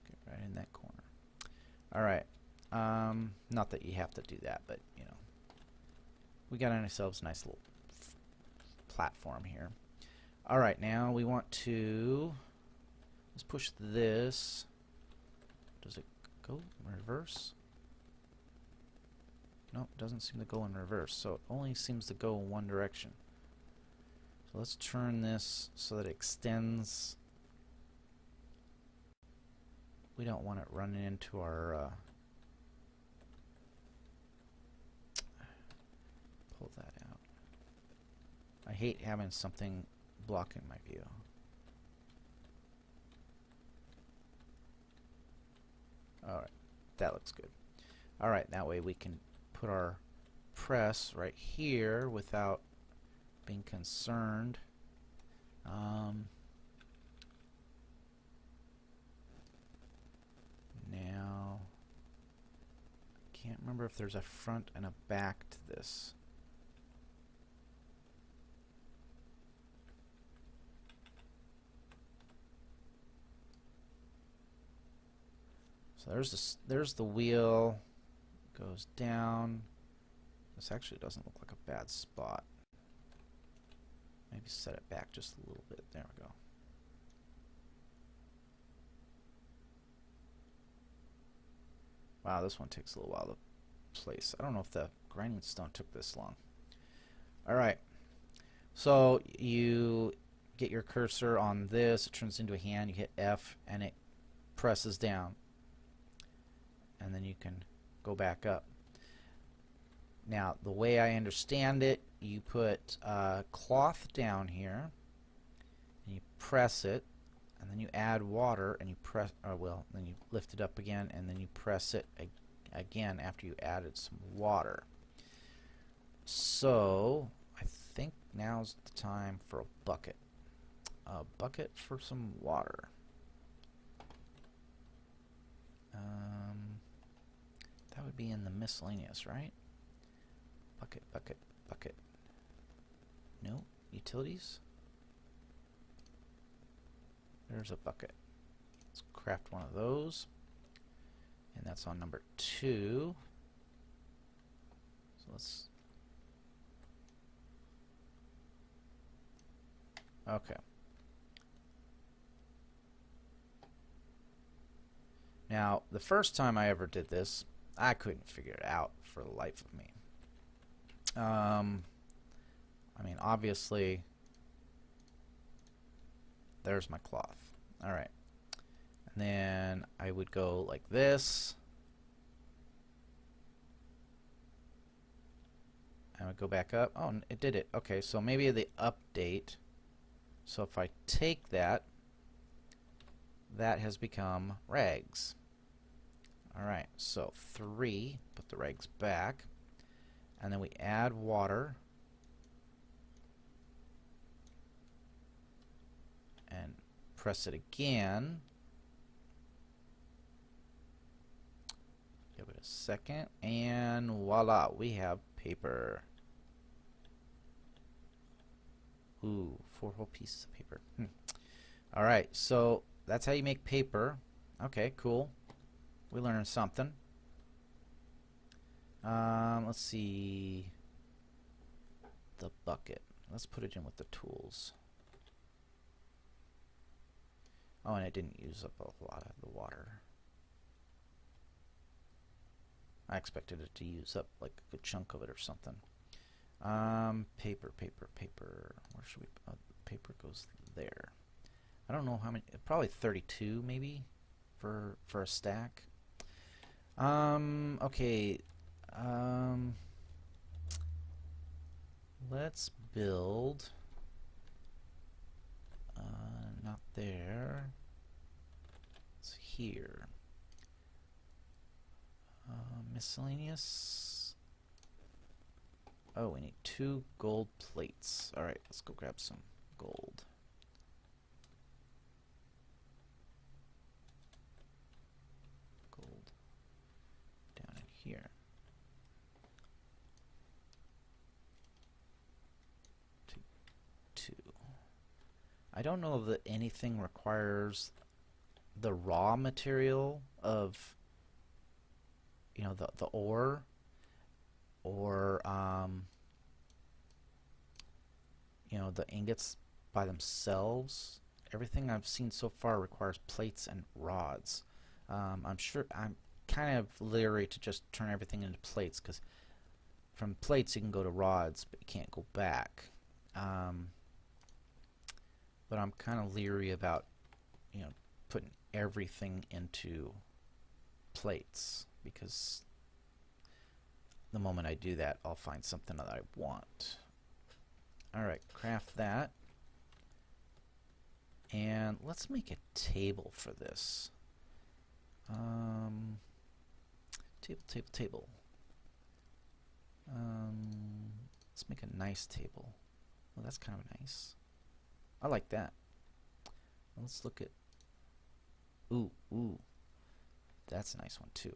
Get right in that corner. Alright, not that you have to do that, but you know, we got ourselves a nice little platform here. Alright, now we want to, let's push this. Does it go in reverse? No, it doesn't seem to go in reverse, so it only seems to go in one direction. So let's turn this so that it extends. We don't want it running into our pull that out. I hate having something blocking my view. Alright, that looks good. Alright, that way we can put our press right here without being concerned. Now, I can't remember if there's a front and a back to this. So there's the wheel, goes down. This actually doesn't look like a bad spot. Maybe set it back just a little bit. There we go. Wow, this one takes a little while to place. I don't know if the grinding stone took this long. Alright, so you get your cursor on this, it turns into a hand, you hit F and it presses down. And then you can go back up. Now, the way I understand it, you put cloth down here, and you press it, and then you add water, and you press, then you lift it up again, and then you press it again after you added some water. So, I think now's the time for a bucket. A bucket for some water. That would be in the miscellaneous, right? Bucket, bucket, bucket. No, utilities. There's a bucket. Let's craft one of those. And that's on number 2. So let's... Okay. Now, the first time I ever did this, I couldn't figure it out for the life of me. I mean, obviously, there's my cloth. Alright. And then I would go like this. I would go back up. Oh, it did it. Okay, so maybe the update. So if I take that, that has become rags. Alright, so 3, put the rags back, and then we add water, and press it again, a second, and voila, we have paper. Ooh, 4 whole pieces of paper. Alright, so that's how you make paper. Okay, cool. We learned something. Let's see. The bucket. Let's put it in with the tools. Oh, and it didn't use up a lot of the water. I expected it to use up like a good chunk of it or something. Paper. Where should we? Paper goes there. I don't know how many. Probably 32, maybe, for a stack. Okay. Let's build. Not there. It's here. Miscellaneous. Oh, we need 2 gold plates. Alright, let's go grab some gold. Gold. Down in here. 2. I don't know that anything requires the raw material of, you know, the ore, or you know, the ingots by themselves. Everything I've seen so far requires plates and rods. I'm kind of leery to just turn everything into plates, because from plates you can go to rods, but you can't go back. But I'm kind of leery about, you know, putting everything into plates, because the moment I do that, I'll find something that I want. Alright, craft that. And let's make a table for this. Table. Let's make a nice table. Well, that's kind of nice. I like that. Let's look at... Ooh. That's a nice one, too.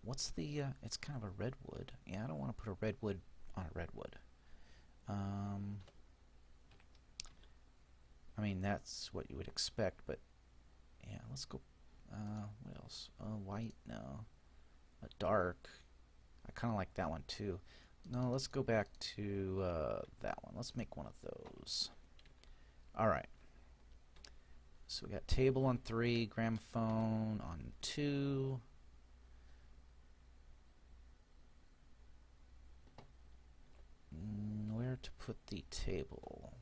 What's the... it's kind of a redwood. Yeah, I don't want to put a redwood on a redwood. I mean, that's what you would expect, but... Yeah, let's go... what else? White? No. A dark. I kind of like that one, too. No, let's go back to that one. Let's make one of those. Alright. So we got table on 3, gramophone on 2. Where to put the table?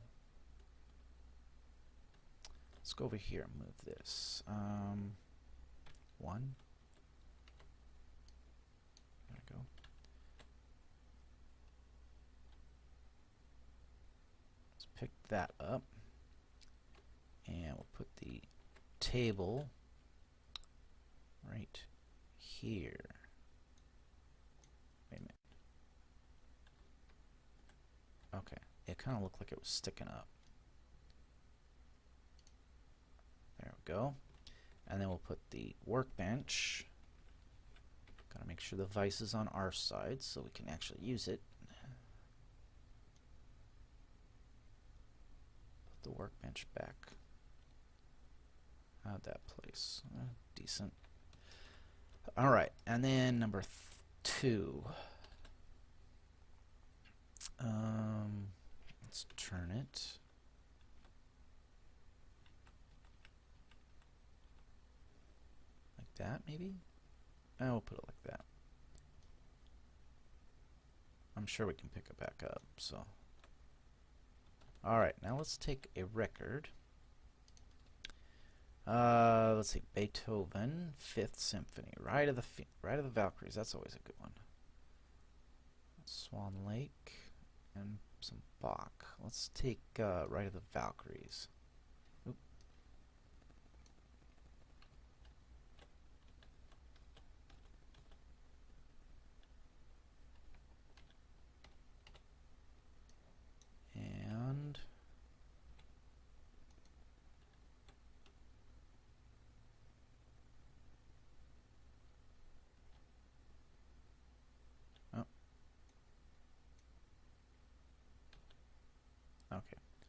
Let's go over here and move this. 1. There we go. Let's pick that up. And we'll put the table right here. Wait a minute. Okay, it kind of looked like it was sticking up. There we go. And then we'll put the workbench. Gotta make sure the vise is on our side so we can actually use it. Put the workbench back. How'd that place? Decent. Alright, and then number 2. Let's turn it. Like that, maybe? We'll put it like that. I'm sure we can pick it back up, so. Alright, now let's take a record. Let's see, Beethoven, 5th Symphony, Ride of the Valkyries. That's always a good one. Swan Lake and some Bach. Let's take Ride of the Valkyries. Oop. And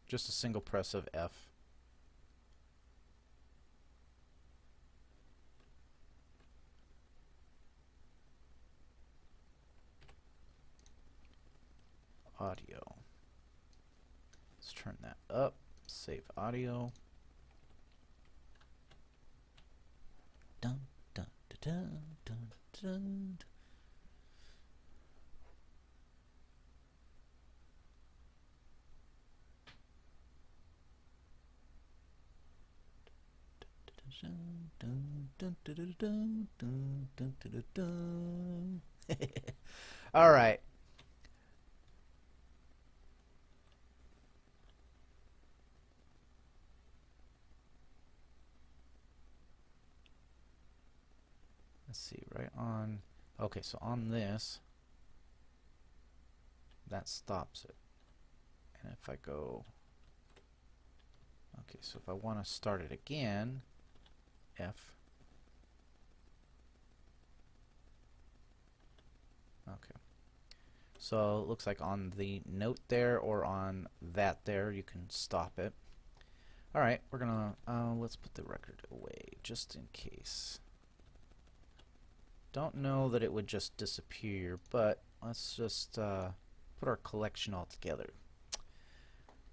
Just a single press of F. Audio. Let's turn that up. Save audio. Dun dun dun dun dun dun. All right. Let's see, right on. Okay, so on this, that stops it. And if I go, okay, so if I want to start it again, F. Okay. So it looks like on the note there or on that there, you can stop it. All right, we're gonna let's put the record away just in case. Don't know that it would just disappear, but let's just put our collection all together.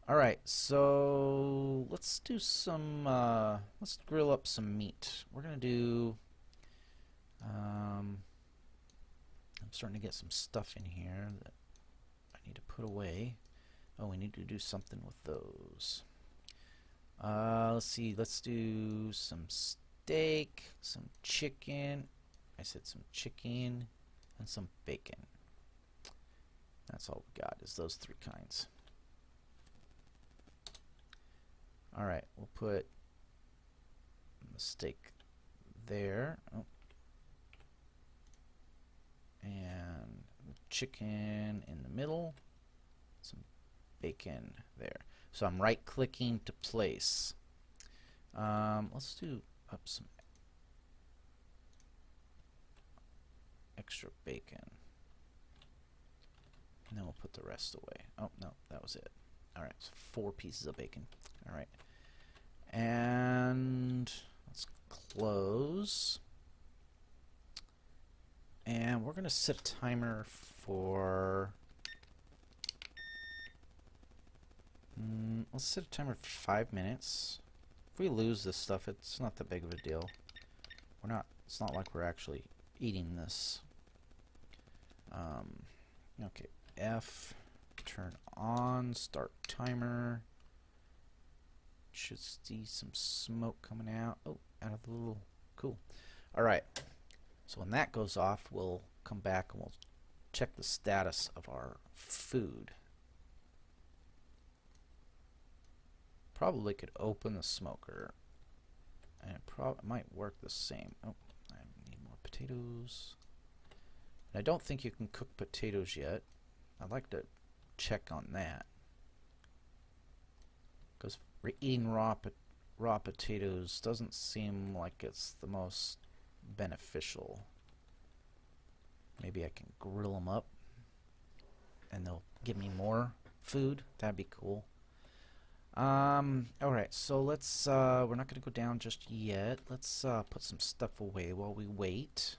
All right, so let's do some. Let's grill up some meat. We're gonna do. I'm starting to get some stuff in here that I need to put away. Oh, we need to do something with those. Let's see. Let's do some steak, some chicken. I said some chicken and some bacon. That's all we got is those three kinds. All right, we'll put the steak there. Oh. And the chicken in the middle. Some bacon there. So I'm right-clicking to place. Let's do up some extra bacon. And then we'll put the rest away. Oh, no, that was it. All right, so 4 pieces of bacon. All right. And let's close. And we're going to set a timer for... let's set a timer for 5 minutes. If we lose this stuff, it's not that big of a deal. It's not like we're actually eating this. Okay, F, turn on, start timer. Should see some smoke coming out. Oh, out of the little, cool. All right, so when that goes off, we'll come back and we'll check the status of our food. Probably could open the smoker, and it might work the same. Oh, I need more potatoes. I don't think you can cook potatoes yet. I'd like to check on that, because eating raw potatoes doesn't seem like it's the most beneficial. Maybe I can grill them up and they'll give me more food. That'd be cool. Alright, so let's we're not gonna go down just yet. Let's put some stuff away while we wait.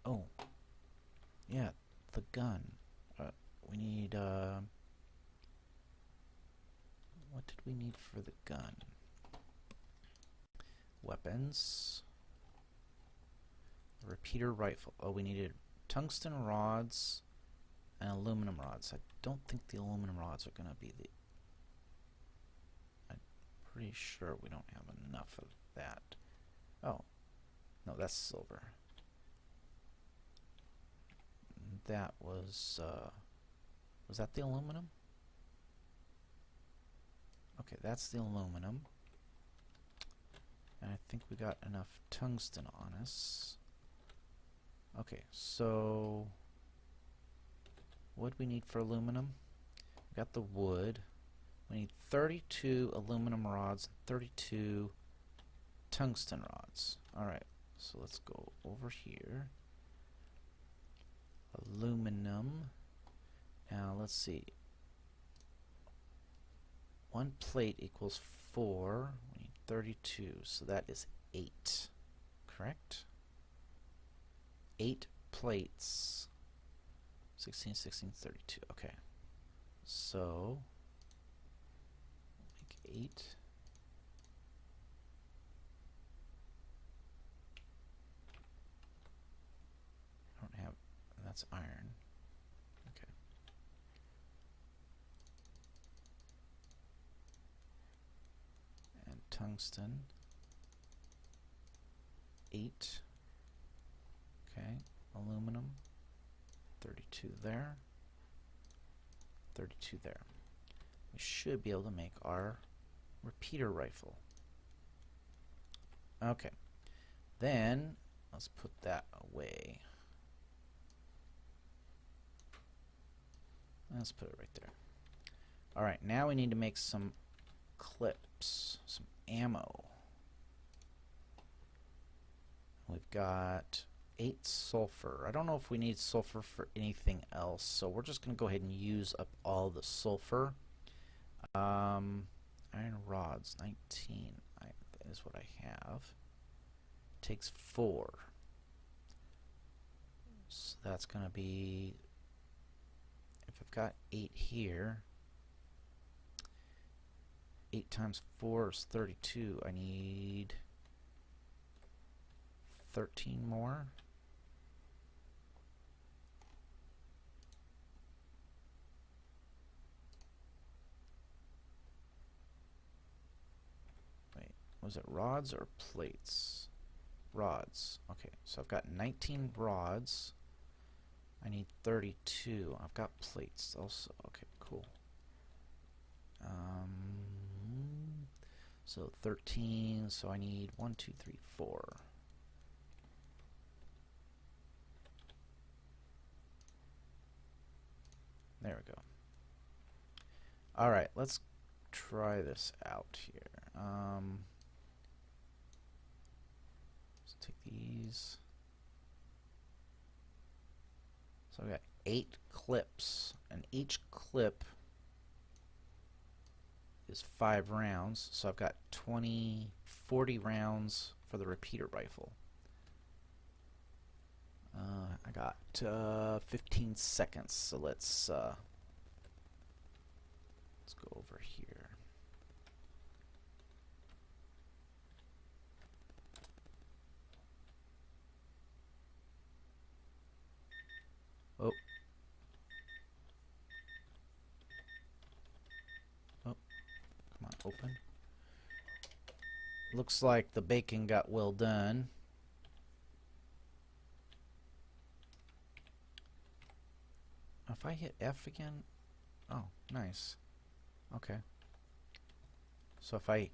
Oh, yeah, the gun. We need, what did we need for the gun? Weapons. Repeater rifle. Oh, we needed tungsten rods and aluminum rods. I don't think the aluminum rods are going to be the... I'm pretty sure we don't have enough of that. Oh, no, that's silver. That was that the aluminum? Okay, that's the aluminum. And I think we got enough tungsten on us. Okay, so what do we need for aluminum? We got the wood. We need 32 aluminum rods and 32 tungsten rods. Alright, so let's go over here. aluminum. Now let's see. 1 plate equals 4. We need 32, so that is 8. Correct? 8 plates. 16, 16, 32. Okay. So, make 8. I don't have, that's iron. Okay. And tungsten. 8. Okay. Aluminum. 32 there. 32 there. We should be able to make our repeater rifle. Okay. Then let's put that away. Let's put it right there. Alright, now we need to make some clips, some ammo. We've got 8 sulfur. I don't know if we need sulfur for anything else, so we're just going to go ahead and use up all the sulfur. Iron rods, 19. That is what I have. Takes 4. So that's going to be, if I've got 8 here, 8 times 4 is 32. I need 13 more. Wait, was it rods or plates? Rods. Okay, so I've got 19 rods. I need 32. I've got plates also. Okay, cool. So 13, so I need 1, 2, 3, 4. There we go. Alright, let's try this out here. Let's take these. So I've got 8 clips, and each clip is 5 rounds, so I've got 40 rounds for the repeater rifle. I got 15 seconds, so let's go over here. Oh. Oh, come on, open. Looks like the bacon got well done. If I hit F again, oh, nice. Okay. So if I,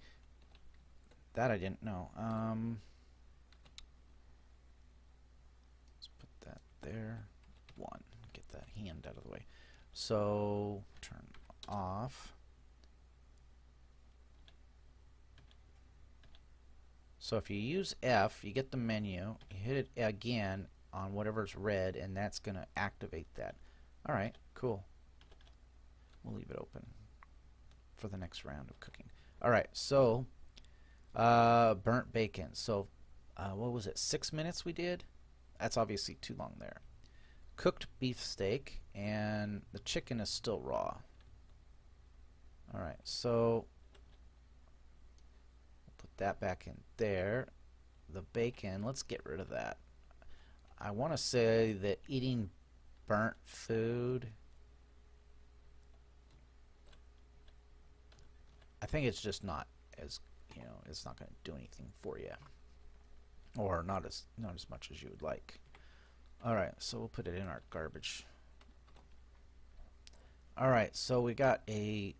that I didn't know. Let's put that there. 1. Get that hand out of the way. So turn off. So if you use F, you get the menu. You hit it again on whatever's red, and that's going to activate that. Alright, cool. We'll leave it open for the next round of cooking. Alright, so burnt bacon. So what was it, 6 minutes we did? That's obviously too long there. Cooked beef steak, and the chicken is still raw. Alright, so we'll put that back in there. The bacon, let's get rid of that. I want to say that eating burnt food, I think it's just not as, you know, it's not going to do anything for you, or not as much as you would like. Alright, so we'll put it in our garbage. Alright, so we got a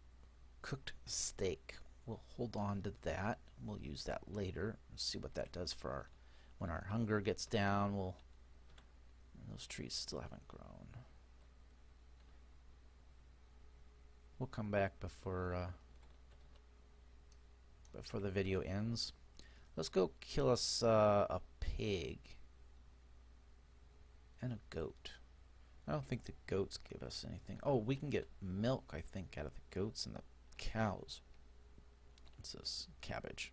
cooked steak. We'll hold on to that. We'll use that later and see what that does for our, when our hunger gets down. We'll, those trees still haven't grown. We'll come back before the video ends. Let's go kill us a pig and a goat. I don't think the goats give us anything. Oh, we can get milk, I think, out of the goats and the cows. What's this? Cabbage.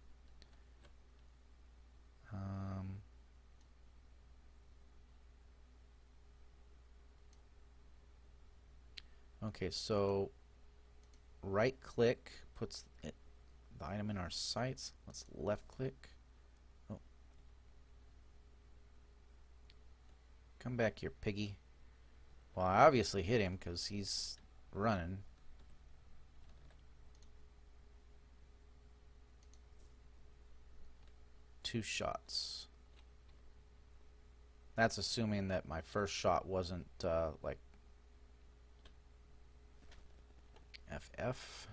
Okay, so right click puts the item in our sights. Let's left click. Oh. Come back here, piggy. Well, I obviously hit him because he's running. Two shots. That's assuming that my first shot wasn't like FF.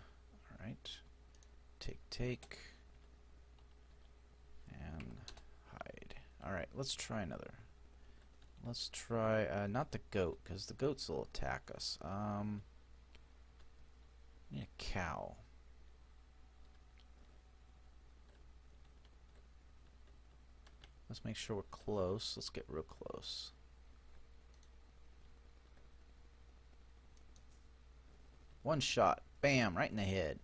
Alright. Take. And hide. Alright, let's try another. Let's try, not the goat, because the goats will attack us. Need a cow. Let's make sure we're close. Let's get real close. One shot. Bam! Right in the head.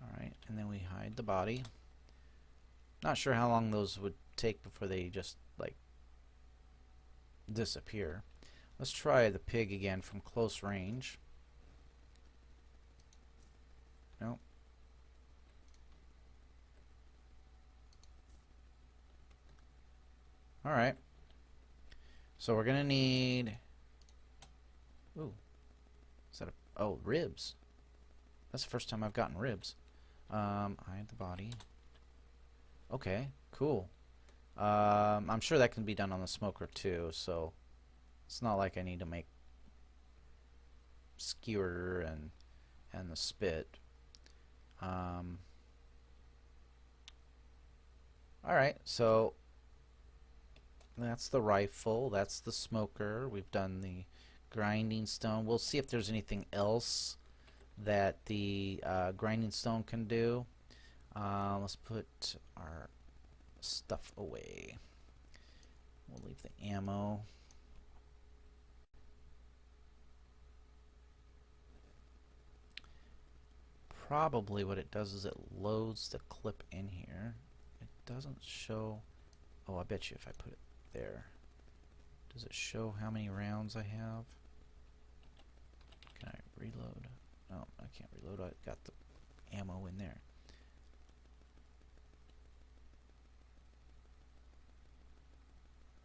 Alright, and then we hide the body. Not sure how long those would take before they just, like, disappear. Let's try the pig again from close range. Nope. Alright. So we're gonna need... Ooh. Is that a... Oh, ribs. That's the first time I've gotten ribs. Hide the body. Okay, cool. I'm sure that can be done on the smoker too, so it's not like I need to make skewer and the spit. Alright, so that's the rifle, that's the smoker. We've done the grinding stone. We'll see if there's anything else that the grinding stone can do. Let's put our stuff away. We'll leave the ammo. Probably what it does is it loads the clip in here. It doesn't show... Oh, I bet you if I put it there. Does it show how many rounds I have? Can I reload? No, I can't reload. I got the ammo in there.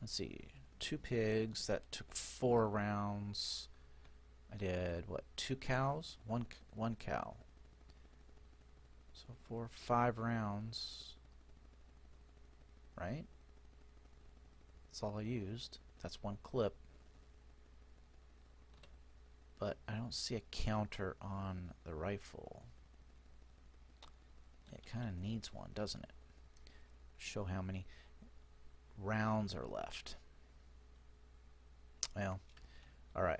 Let's see. 2 pigs. That took 4 rounds. I did, what, 2 cows? One cow. So 4, 5 rounds. Right? That's all I used. That's 1 clip. But I don't see a counter on the rifle. It kind of needs one, doesn't it? Show how many rounds are left. Well, alright.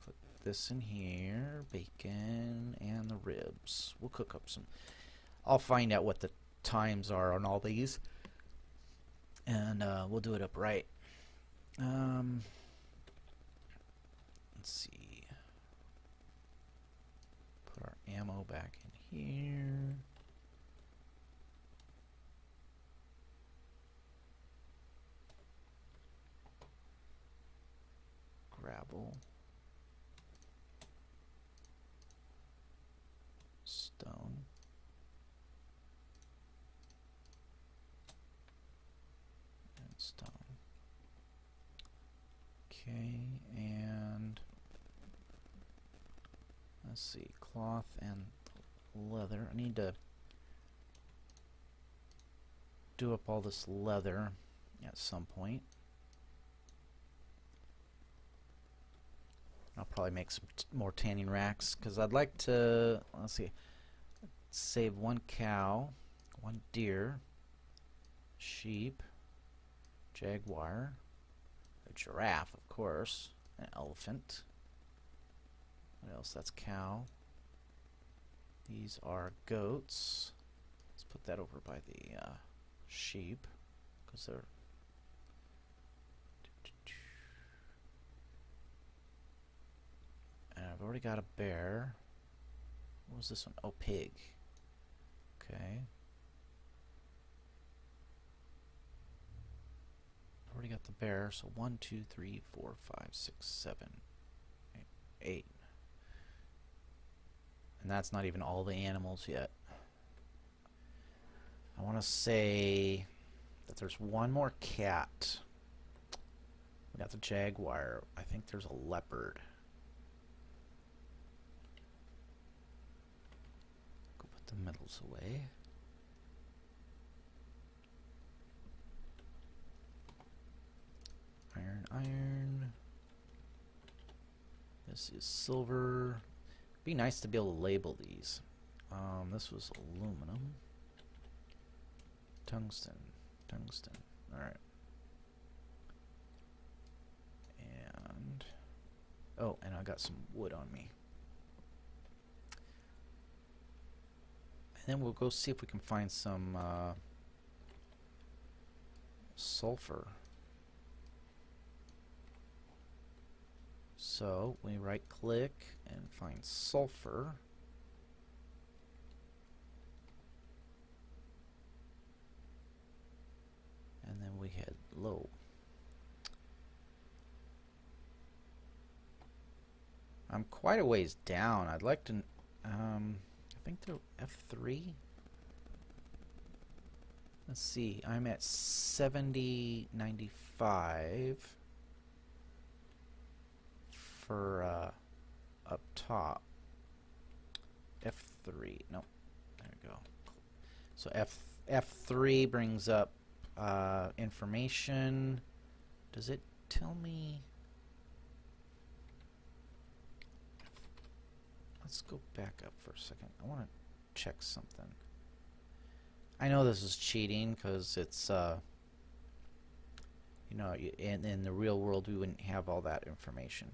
Put this in here, bacon, and the ribs. We'll cook up some. I'll find out what the times are on all these, and we'll do it up right. Let's see. Put our ammo back in here. Gravel. Stone. And stone. Okay, and let's see, cloth and leather. I need to do up all this leather at some point. I'll probably make some more tanning racks because I'd like to, let's see, save 1 cow, 1 deer, sheep, jaguar, a giraffe, of course, an elephant. What else? That's cow. These are goats. Let's put that over by the sheep, because they're... And I've already got a bear. What was this one? Oh, pig. Okay. Already got the bear, so 1, 2, 3, 4, 5, 6, 7, 8. And that's not even all the animals yet. I want to say that there's one more cat. We got the jaguar. I think there's a leopard. Go put the metals away. Iron, iron. This is silver. Be nice to be able to label these. This was aluminum. Tungsten. Tungsten. Alright. And... oh, and I got some wood on me. And then we'll go see if we can find some sulfur. So we right click and find sulfur. And then we head low. I'm quite a ways down. I'd like to, I think they're F3. Let's see, I'm at 70.95 for up top. F3, nope, there we go. So F3 brings up information. Does it tell me? Let's go back up for a second. I want to check something. I know this is cheating because it's you know, in the real world we wouldn't have all that information,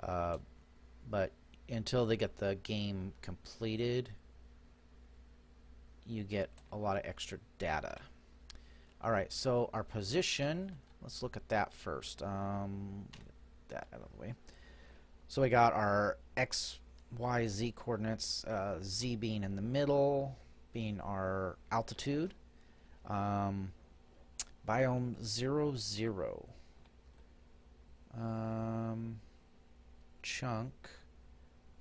but until they get the game completed, you get a lot of extra data. Alright, so our position, let's look at that first. Get that out of the way. So we got our X, Y, Z coordinates, Z being in the middle, being our altitude. Biome 00. Chunk,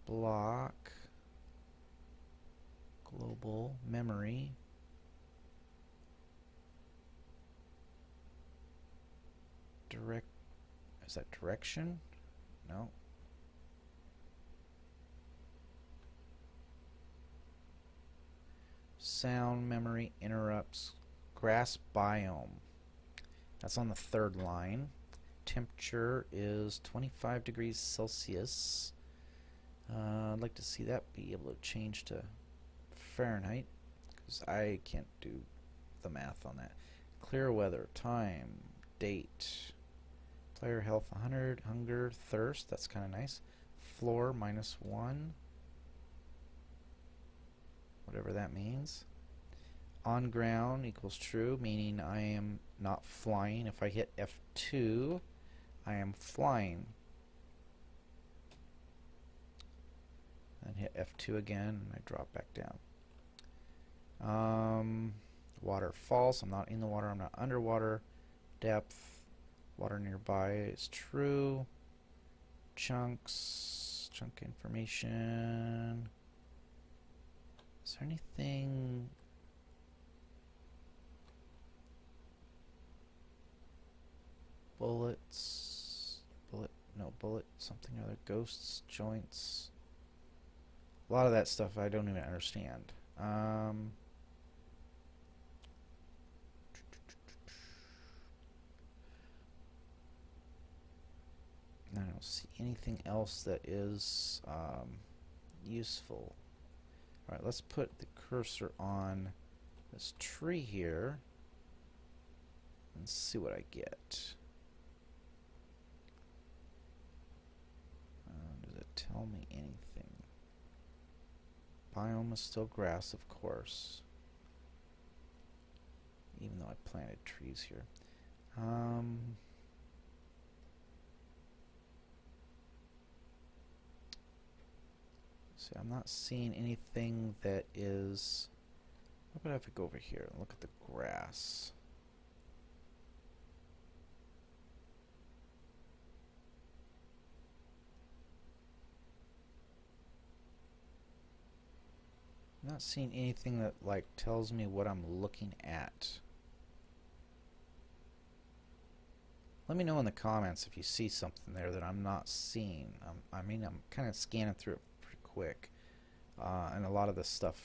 block, global, memory. Direct, is that direction? No. Sound, memory, interrupts, grass biome. That's on the third line. Temperature is 25 degrees Celsius. I'd like to see that be able to change to Fahrenheit, because I can't do the math on that. Clear weather, time, date. Player health 100, hunger, thirst, that's kind of nice. Floor -1, whatever that means. On ground equals true, meaning I am not flying. If I hit F2, I am flying. Then hit F2 again, and I drop back down. Water false, I'm not in the water, I'm not underwater. Depth, water nearby is true. Chunks, chunk information. Is there anything? Bullets, bullet, something other, ghosts, joints. A lot of that stuff I don't even understand. I don't see anything else that is useful. Alright, let's put the cursor on this tree here and see what I get. Does it tell me anything? Biome is still grass, of course. even though I planted trees here. See, I'm not seeing anything that is... What about if I go over here and look at the grass? I'm not seeing anything that like tells me what I'm looking at. Let me know in the comments if you see something there that I'm not seeing. I mean, I'm kind of scanning through it pretty quick, and a lot of this stuff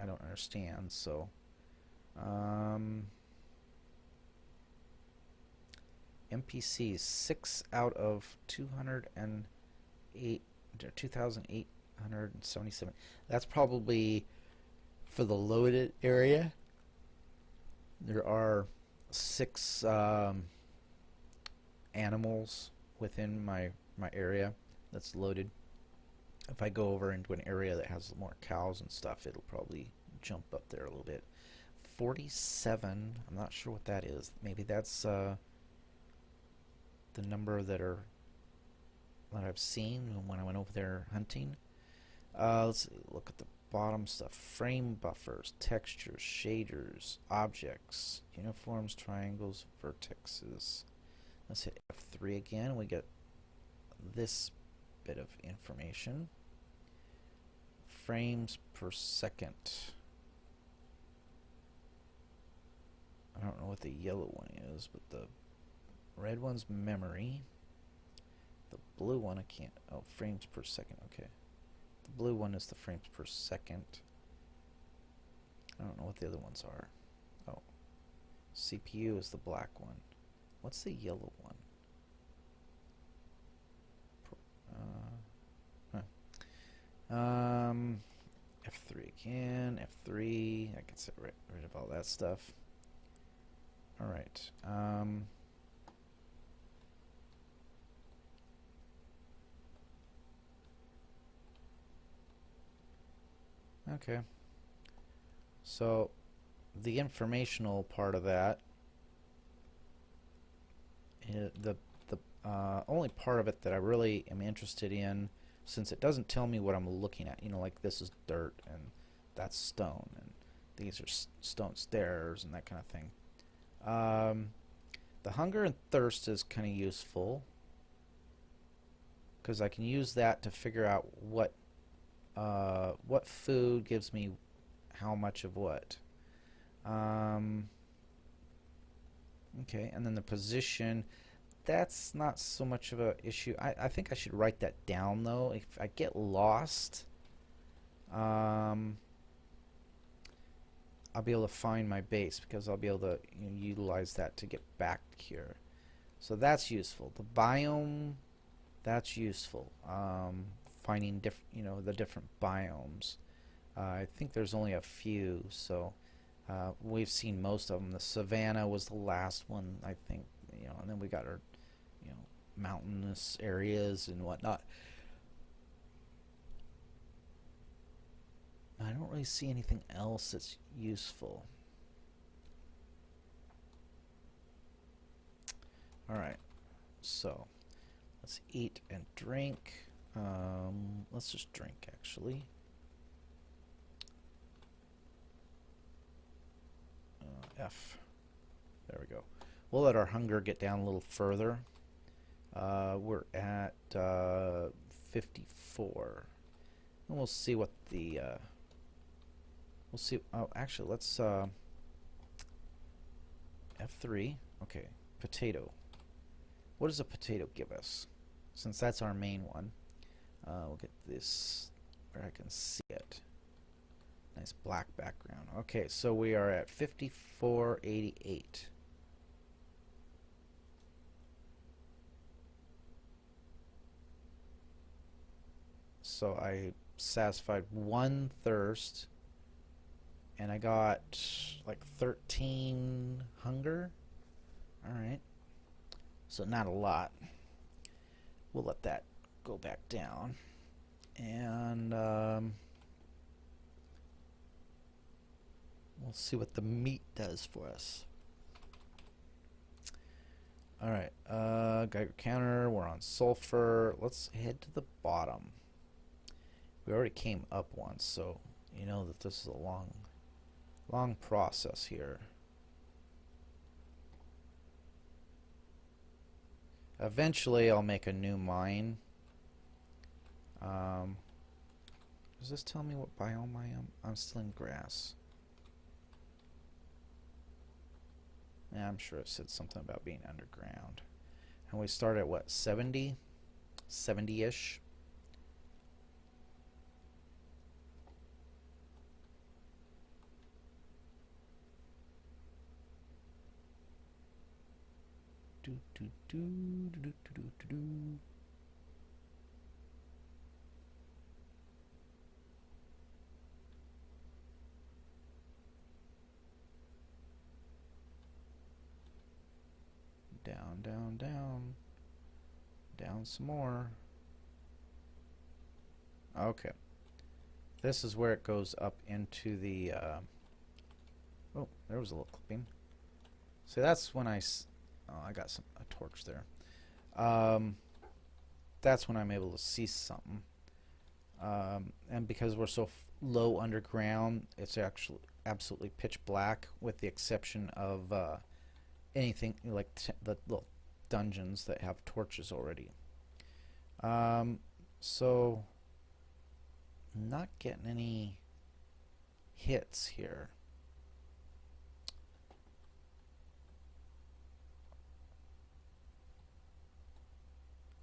I don't understand. So, NPCs 6 out of 208, 2,877. That's probably for the loaded area. There are 6 animals within my area that's loaded. If I go over into an area that has more cows and stuff, it'll probably jump up there a little bit. 47, I'm not sure what that is. Maybe that's the number that I've seen when I went over there hunting. Let's look at the bottom stuff. Frame buffers, textures, shaders, objects, uniforms, triangles, vertexes. Let's hit F3 again. We get this bit of information. Frames per second. I don't know what the yellow one is, but the red one's memory. The blue one I can't... Oh, frames per second. Okay. The blue one is the frames per second. I don't know what the other ones are. Oh. CPU is the black one. What's the yellow one? F3 again, F3. I can get rid of all that stuff. Alright. Okay. So, the informational part of that, the only part of it that I really am interested in, since it doesn't tell me what I'm looking at, like this is dirt and that's stone and these are stone stairs and that kind of thing. The hunger and thirst is kind of useful because I can use that to figure out what food gives me how much of what. Okay, and then the position, that's not so much of an issue. I think I should write that down though. If I get lost, I'll be able to find my base because I'll be able to utilize that to get back here. So that's useful. The biome, that's useful. Finding the different biomes. I think there's only a few, so we've seen most of them. The savanna was the last one, I think. And then we got our mountainous areas and whatnot. I don't really see anything else that's useful. Alright, so let's eat and drink. Let's just drink actually. F. There we go. We'll let our hunger get down a little further. We're at 54. And we'll see what the... we'll see... Oh, actually, let's... F3. Okay. Potato. What does a potato give us? Since that's our main one. We'll get this where I can see it. Nice black background. Okay, so we are at 5488. So I satisfied 1 thirst and I got like 13 hunger. Alright. So not a lot. We'll let that go back down. And We'll see what the meat does for us. Alright, Geiger counter, we're on sulfur. Let's head to the bottom. We already came up once, so you know that this is a long process here. Eventually I'll make a new mine. Does this tell me what biome I am? I'm still in grass. Yeah, I'm sure it said something about being underground. And we start at what, 70? 70-ish? Do, do, do, do, do, do, do, do. Down, down, down. Down some more. Okay. This is where it goes up into the... oh, there was a little clipping. So that's when I got a torch there. That's when I'm able to see something. And because we're so low underground, it's actually absolutely pitch black, with the exception of anything like the little dungeons that have torches already. So not getting any hits here.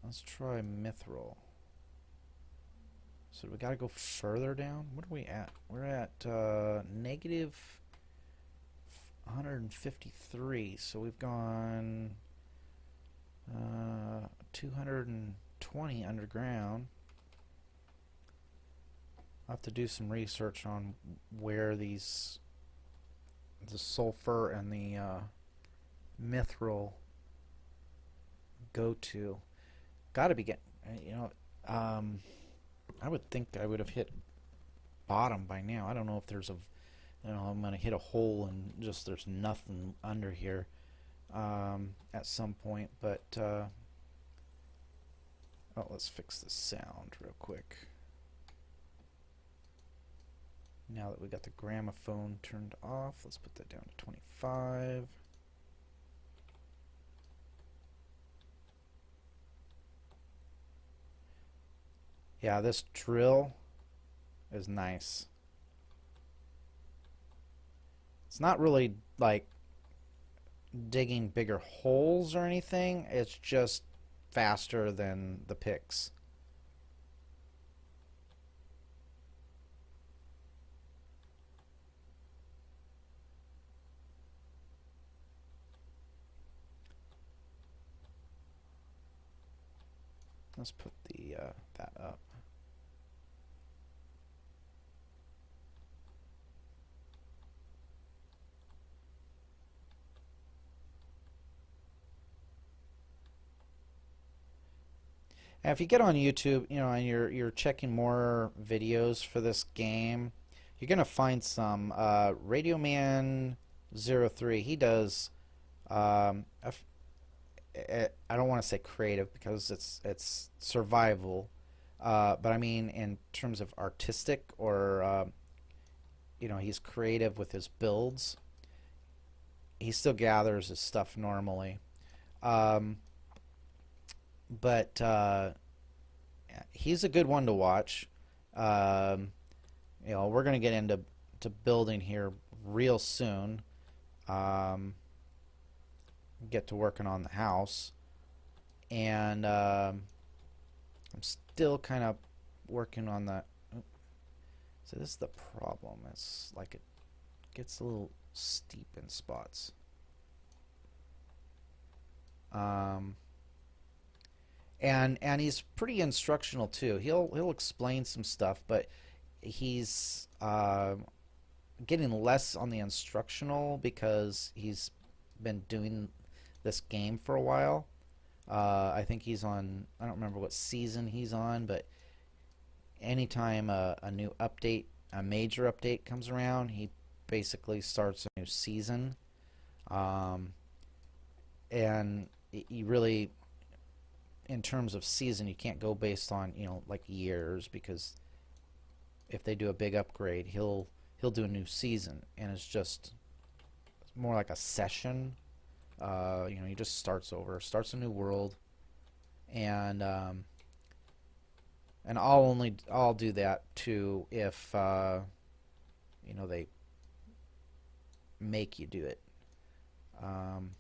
Let's try Mithril. So we got to go further down. What are we at? We're at negative 153. So we've gone 220 underground. I'll have to do some research on where the sulfur and the mithril go to. Got to be getting, you know, I would think I would have hit bottom by now. I don't know if there's you know, I'm gonna hit a hole and just there's nothing under here at some point. But oh, let's fix the sound real quick. Now that we got the gramophone turned off, let's put that down to 25. Yeah, this drill is nice. It's not really like digging bigger holes or anything. It's just faster than the picks. Let's put the that up. And if you get on YouTube, you know, and you're checking more videos for this game, you're gonna find some Radio Man 03. He does I don't want to say creative because it's survival, but I mean in terms of artistic or you know, he's creative with his builds. He still gathers his stuff normally, but he's a good one to watch. You know, we're gonna get into building here real soon. Get to working on the house, and I'm still kind of working on that. So this is the problem. It's like it gets a little steep in spots. And he's pretty instructional too. He'll explain some stuff, but he's getting less on the instructional because he's been doing this game for a while. I think he's on, I don't remember what season he's on, but anytime a new update, a major update comes around, he basically starts a new season, and you really, in terms of season, you can't go based on like years, because if they do a big upgrade, he'll do a new season, and it's more like a session. He just starts over, starts a new world, and I'll do that too if they make you do it. I'm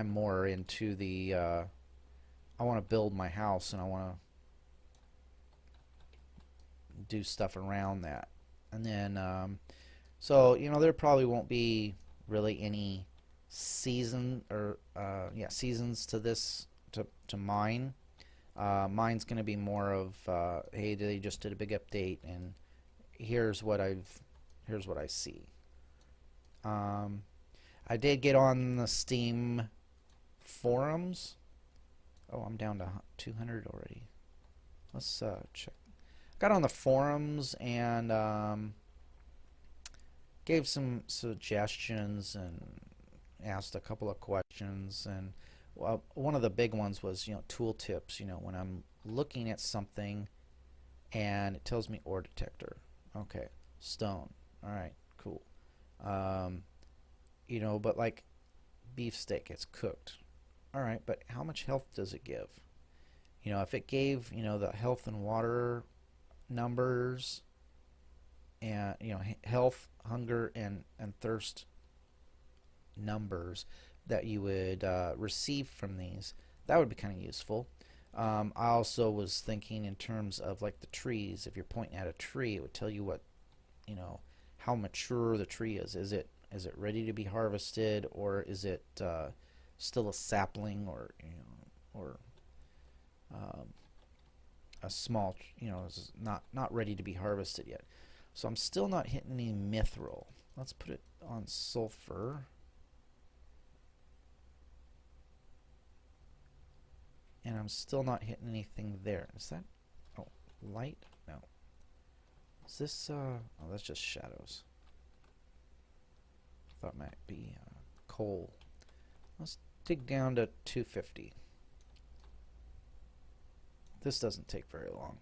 more into the I want to build my house, and I want to do stuff around that, and then so there probably won't be really any seasons to this to mine. Mine's going to be more of hey, they just did a big update, and here's what I see. I did get on the Steam forums. Oh, I'm down to 200 already. Let's check. Got on the forums and gave some suggestions and asked a couple of questions. And one of the big ones was tool tips. When I'm looking at something and it tells me ore detector. Okay, stone. All right, cool. But like beefsteak, it's cooked. All right, but how much health does it give? If it gave the health and water numbers, and health, hunger, and thirst numbers that you would receive from these, that would be kind of useful. I also was thinking in terms of like the trees. If you're pointing at a tree, it would tell you what how mature the tree is. Is it ready to be harvested, or is it still a sapling, or a small, is not ready to be harvested yet. So I'm still not hitting any mithril. Let's put it on sulfur. And I'm still not hitting anything there. Is that light? No. Is this oh, that's just shadows. I thought it might be coal. Let's dig down to 250. This doesn't take very long.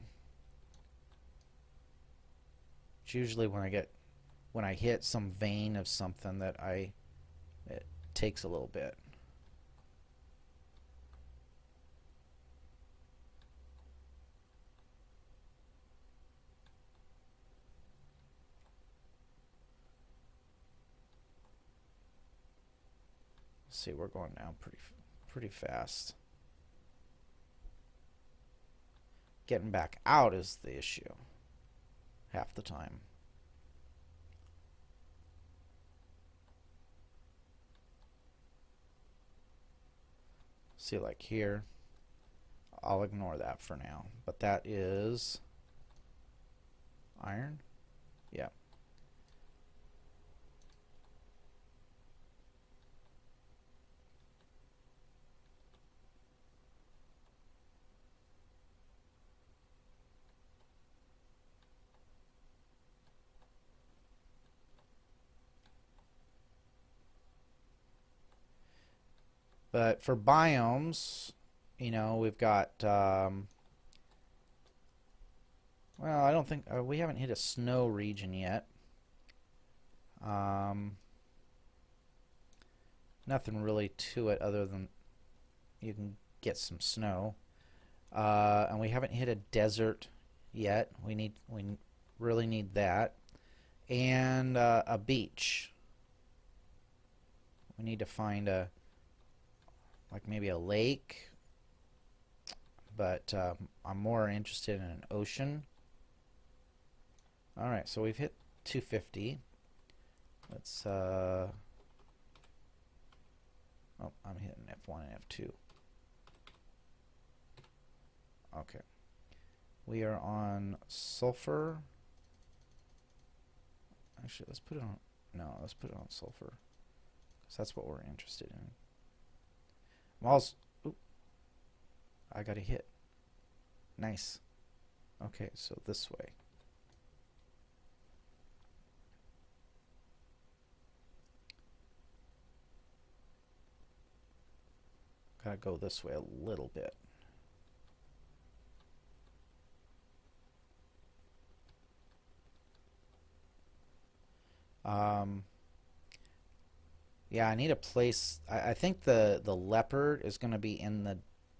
It's usually when I hit some vein of something that it takes a little bit. Let's see, we're going down pretty fast. Getting back out is the issue half the time. See, like here, I'll ignore that for now, but that is iron. Yeah. But for biomes, we've got, well, I don't think, we haven't hit a snow region yet. Nothing really to it other than you can get some snow. And we haven't hit a desert yet. We really need that. And a beach. We need to find like maybe a lake, but I'm more interested in an ocean. Alright, so we've hit 250. Let's oh, I'm hitting F1 and F2. Okay, we are on sulfur. Actually, let's put it on, no, let's put it on sulfur, because that's what we're interested in. Also, I got a hit. Nice. Okay, so this way. gotta go this way a little bit. Yeah, I need a place. I think the leopard is going to be in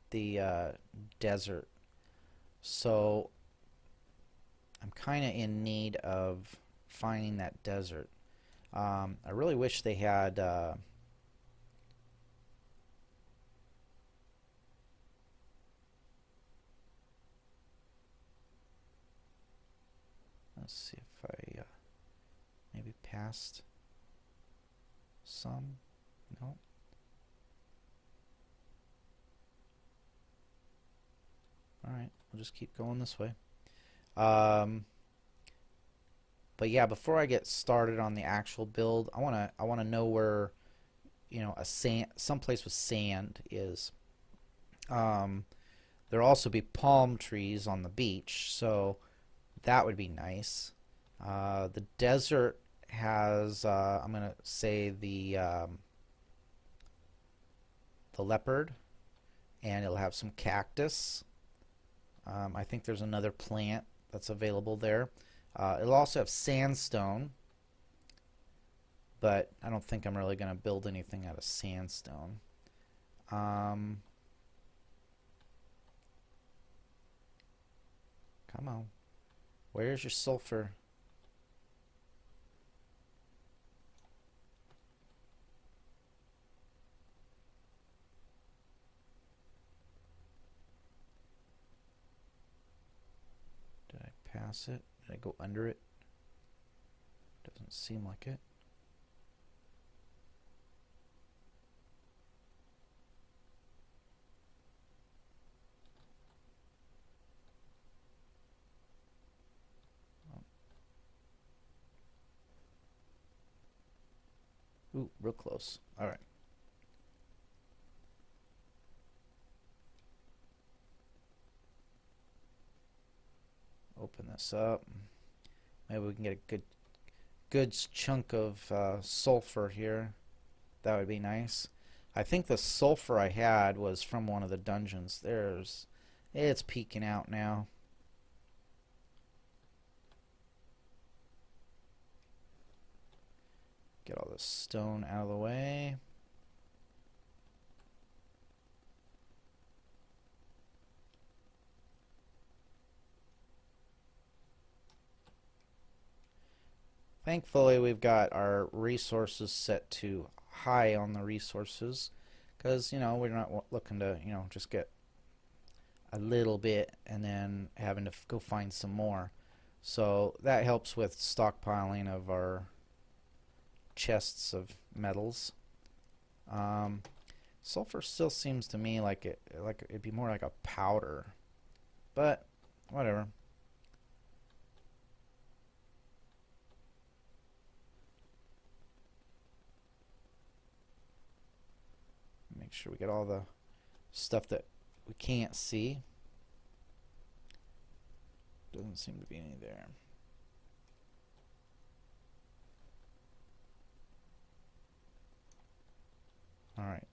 the desert, so I'm kind of in need of finding that desert. I really wish they had. Let's see if I maybe passed some. No. All right, we'll just keep going this way. But yeah, before I get started on the actual build, I wanna know where, you know, someplace with sand is. There'll also be palm trees on the beach, so that would be nice. The desert has I'm gonna say the leopard, and it'll have some cactus. I think there's another plant that's available there. It'll also have sandstone, but I don't think I'm really going to build anything out of sandstone. Come on. Where's your sulfur? Did I pass it? Did I go under it? Doesn't seem like it. Ooh, real close. All right. Open this up. Maybe we can get a good chunk of sulfur here. That would be nice. I think the sulfur I had was from one of the dungeons. It's peeking out now. Get all this stone out of the way. Thankfully, we've got our resources set to high on the resources, because, you know, we're not looking to, you know, just get a little bit and then having to go find some more. So that helps with stockpiling of our chests of metals. Sulfur still seems to me like it'd be more like a powder, but whatever. Make sure we get all the stuff that we can't see. Doesn't seem to be any there. Alright,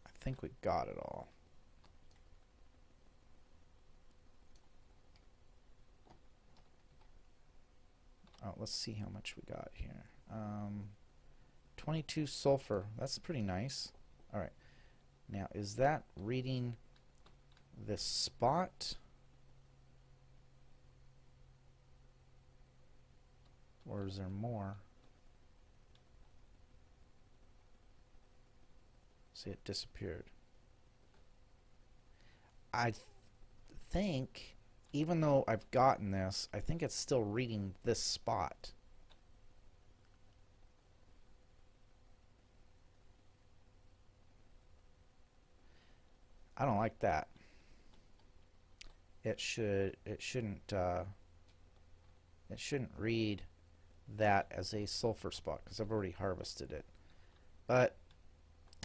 I think we got it all. Oh, let's see how much we got here. 22 sulfur. That's pretty nice. Alright, now is that reading this spot? Or is there more? See, it disappeared. I think, even though I've gotten this, I think it's still reading this spot. I don't like that. It shouldn't read that as a sulfur spot, because I've already harvested it. But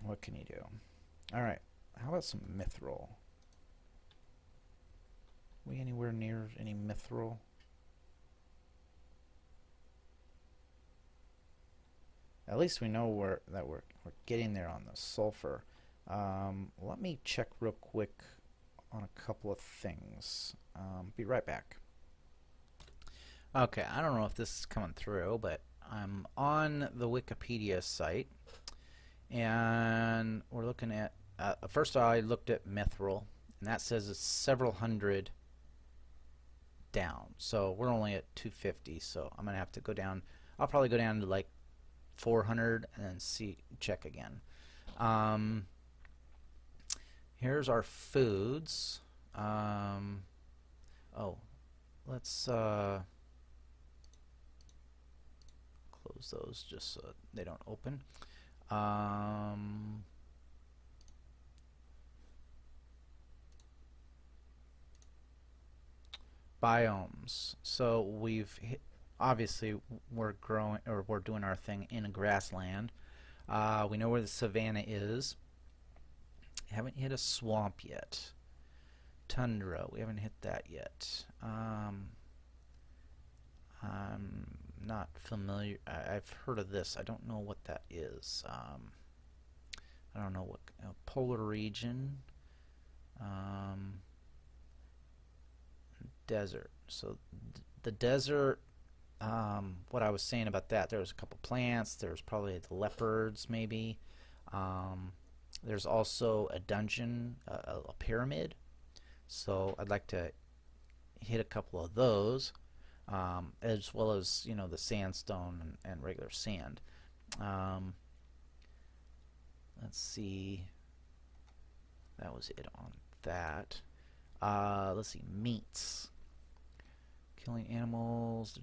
what can you do? Alright, how about some mithril? We anywhere near any mithril? At least we know that we're getting there on the sulfur. Let me check real quick on a couple of things. Be right back. Okay, I don't know if this is coming through, but I'm on the Wikipedia site, and we're looking at, first I looked at Mithril, and that says it's several hundred down. So we're only at 250, so I'm going to have to go down. I'll probably go down to like 400 and then check again. Here's our foods. Oh, let's close those just so they don't open. Biomes. So obviously we're growing, or we're doing our thing in a grassland. We know where the savanna is. Haven't hit a swamp yet. Tundra, we haven't hit that yet. I'm not familiar. I've heard of this. I don't know what that is. I don't know what polar region. Desert. So the desert. What I was saying about that, there was a couple plants. There's probably the leopards, maybe. There's also a dungeon, a pyramid. So I'd like to hit a couple of those, as well as the sandstone and regular sand. Let's see. That was it on that. Let's see, meats. Killing animals.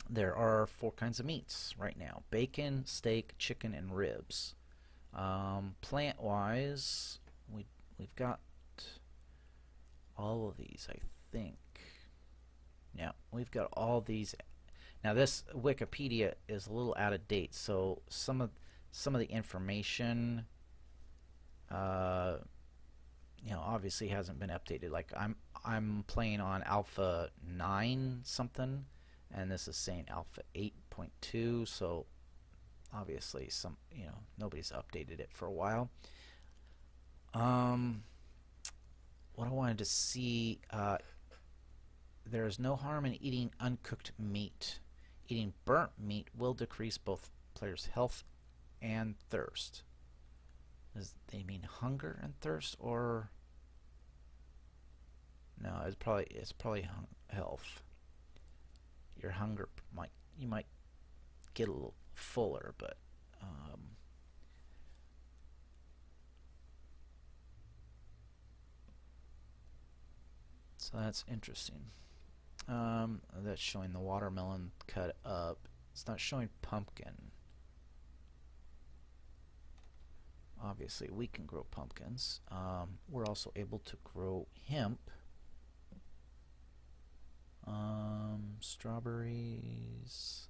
There are 4 kinds of meats right now: bacon, steak, chicken, and ribs. Plant-wise, we've got all of these, I think. Yeah, we've got all these. Now this Wikipedia is a little out of date, so some of the information, obviously hasn't been updated. Like I'm playing on Alpha 9 something, and this is saying Alpha 8.2, so obviously nobody's updated it for a while. What I wanted to see, there is no harm in eating uncooked meat. Eating burnt meat will decrease both players' health and thirst. Does they mean hunger and thirst, or no? It's probably health. Your hunger you might get a little fuller, but so that's interesting. That's showing the watermelon cut up. It's not showing pumpkin. Obviously, we can grow pumpkins. We're also able to grow hemp. Strawberries.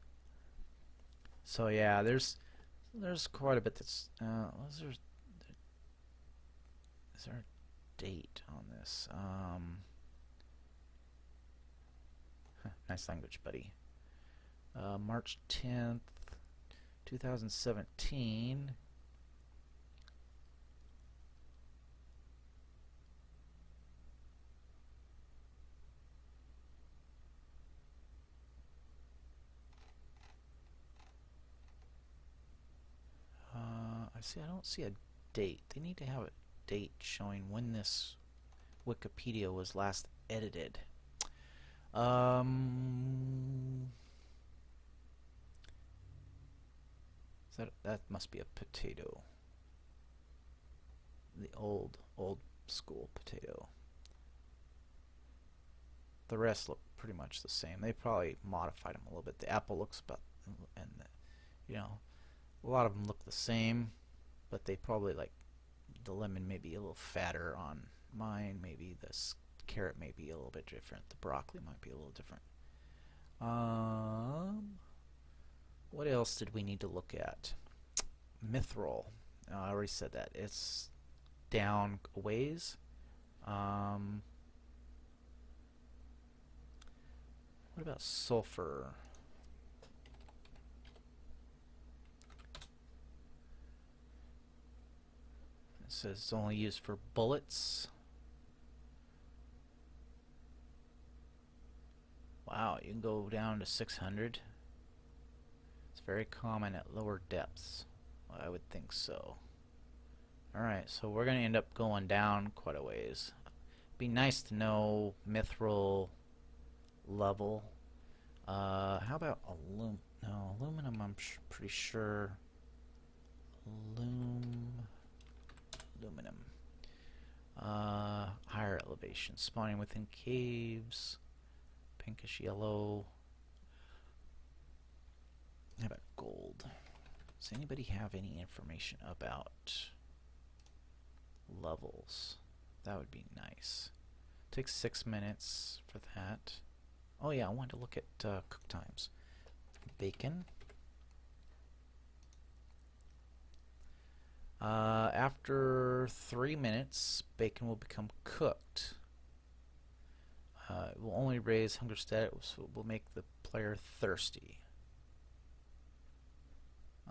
So yeah, there's quite a bit that's. Is there a date on this? Nice language, buddy. March 10th, 2017. I don't see a date. They need to have a date showing when this Wikipedia was last edited. That must be a potato. The old school potato. The rest look pretty much the same. They probably modified them a little bit. The apple looks about, and a lot of them look the same, but they probably, like, the lemon may be a little fatter on mine. Maybe this carrot may be a little bit different. The broccoli might be a little different. What else did we need to look at? Mithril. I already said that. It's down a ways. What about sulfur? says it's only used for bullets. Wow, you can go down to 600. It's very common at lower depths. Well, I would think so. Alright, so we're going to end up going down quite a ways. Be nice to know mithril level. How about aluminum? I'm pretty sure. Aluminum. Higher elevation, spawning within caves. Pinkish yellow. How about gold? Does anybody have any information about levels? That would be nice. Takes 6 minutes for that. Oh yeah, I wanted to look at cook times. Bacon. After 3 minutes, bacon will become cooked. It will only raise hunger status, so it will make the player thirsty.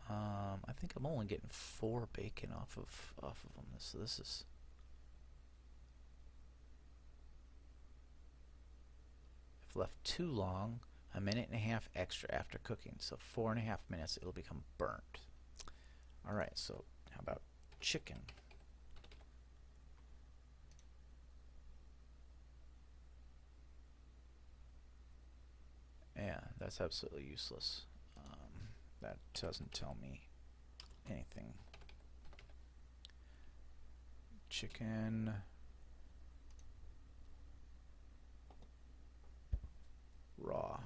I think I'm only getting 4 bacon off of them. So this is. If left too long, 1.5 minutes extra after cooking. So 4.5 minutes, it'll become burnt. All right. So how about chicken? Yeah, that's absolutely useless. That doesn't tell me anything. Chicken. Raw.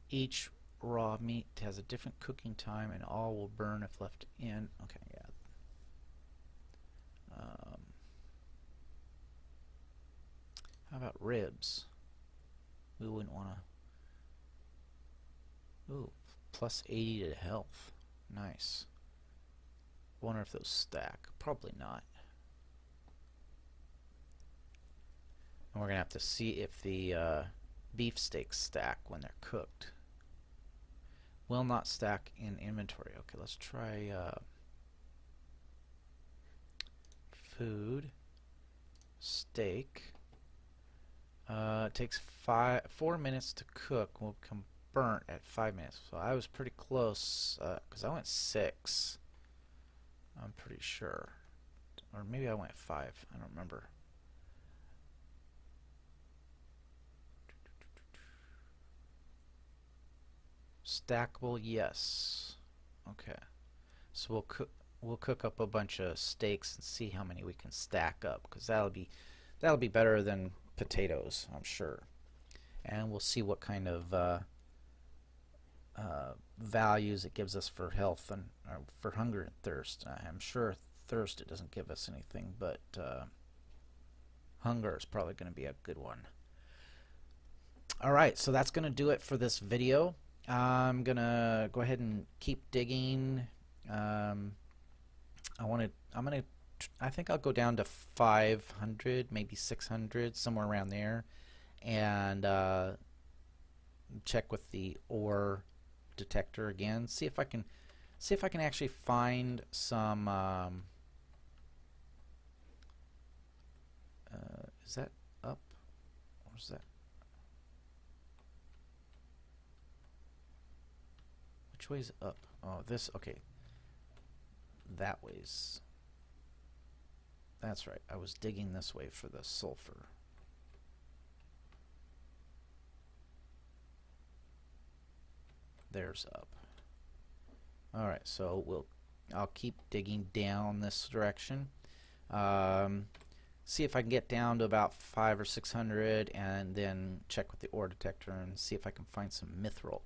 Each raw meat has a different cooking time and all will burn if left in. Okay, yeah. How about ribs? We wouldn't want to. Ooh, plus 80 to health. Nice. Wonder if those stack. Probably not. And we're gonna have to see if the beef steaks stack when they're cooked. Will not stack in inventory. Okay, let's try food, steak. It takes 4 minutes to cook. Will become burnt at 5 minutes. So I was pretty close because I went 6. I'm pretty sure, or maybe I went 5. I don't remember. Stackable, yes. Okay, so we'll cook up a bunch of steaks and see how many we can stack up, because that'll be better than potatoes, I'm sure. And we'll see what kind of values it gives us for health and for hunger and thirst. I'm sure thirst it doesn't give us anything, but hunger is probably going to be a good one. Alright, so that's going to do it for this video. I'm going to go ahead and keep digging. I think I'll go down to 500, maybe 600, somewhere around there, and check with the ore detector again. See if I can actually find some. Is that up? Or is that? Which way's up? Oh, this. Okay. That way's. That's right. I was digging this way for the sulfur. There's up. All right, so I'll keep digging down this direction. See if I can get down to about 500 or 600, and then check with the ore detector and see if I can find some mithril.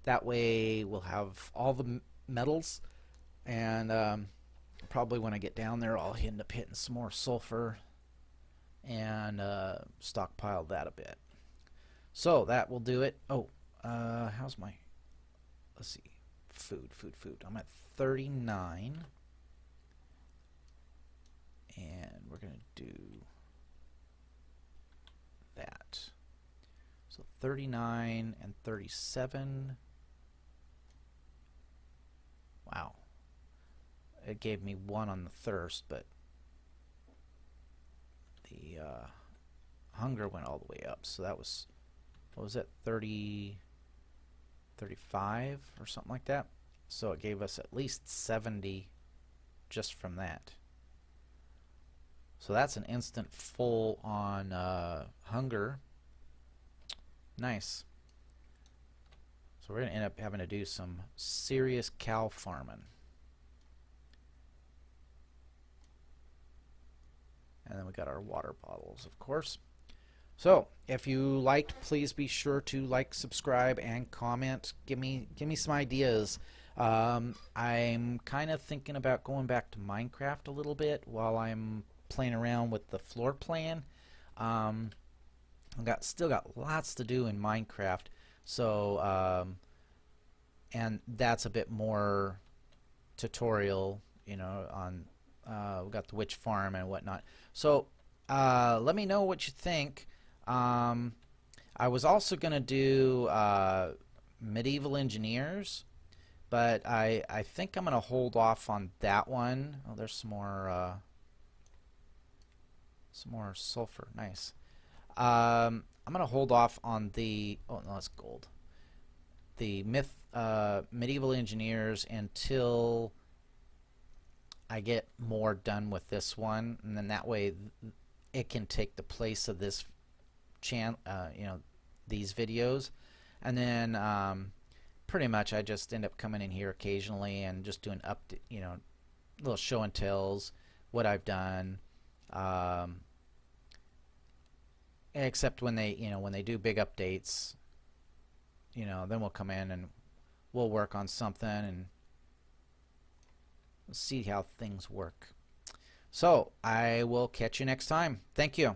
That way, we'll have all the metals, and probably when I get down there, I'll end up hitting some more sulfur and stockpile that a bit. So that will do it. Oh, how's my? Let's see. Food. I'm at 39. 39 and 37. Wow. It gave me 1 on the thirst, but the hunger went all the way up. So that was, what was it, 35 or something like that. So it gave us at least 70 just from that. So that's an instant full on hunger. Nice. So we're going to end up having to do some serious cow farming. And then we got our water bottles, of course. So if you liked, please be sure to like, subscribe, and comment. Give me some ideas. I'm kind of thinking about going back to Minecraft a little bit while I'm playing around with the floor plan. I've still got lots to do in Minecraft, so and that's a bit more tutorial, you know, on we got the witch farm and whatnot. So let me know what you think. I was also gonna do medieval engineers, but I think I'm gonna hold off on that one. Oh, there's some more sulfur. Nice. I'm gonna hold off on the, oh no, that's gold, the medieval engineers until I get more done with this one, and then that way it can take the place of this channel, you know, these videos. And then pretty much I just end up coming in here occasionally and just doing you know, little show and tells, what I've done. Except when they, you know, when they do big updates, you know, then we'll come in and we'll work on something and see how things work. So I will catch you next time. Thank you.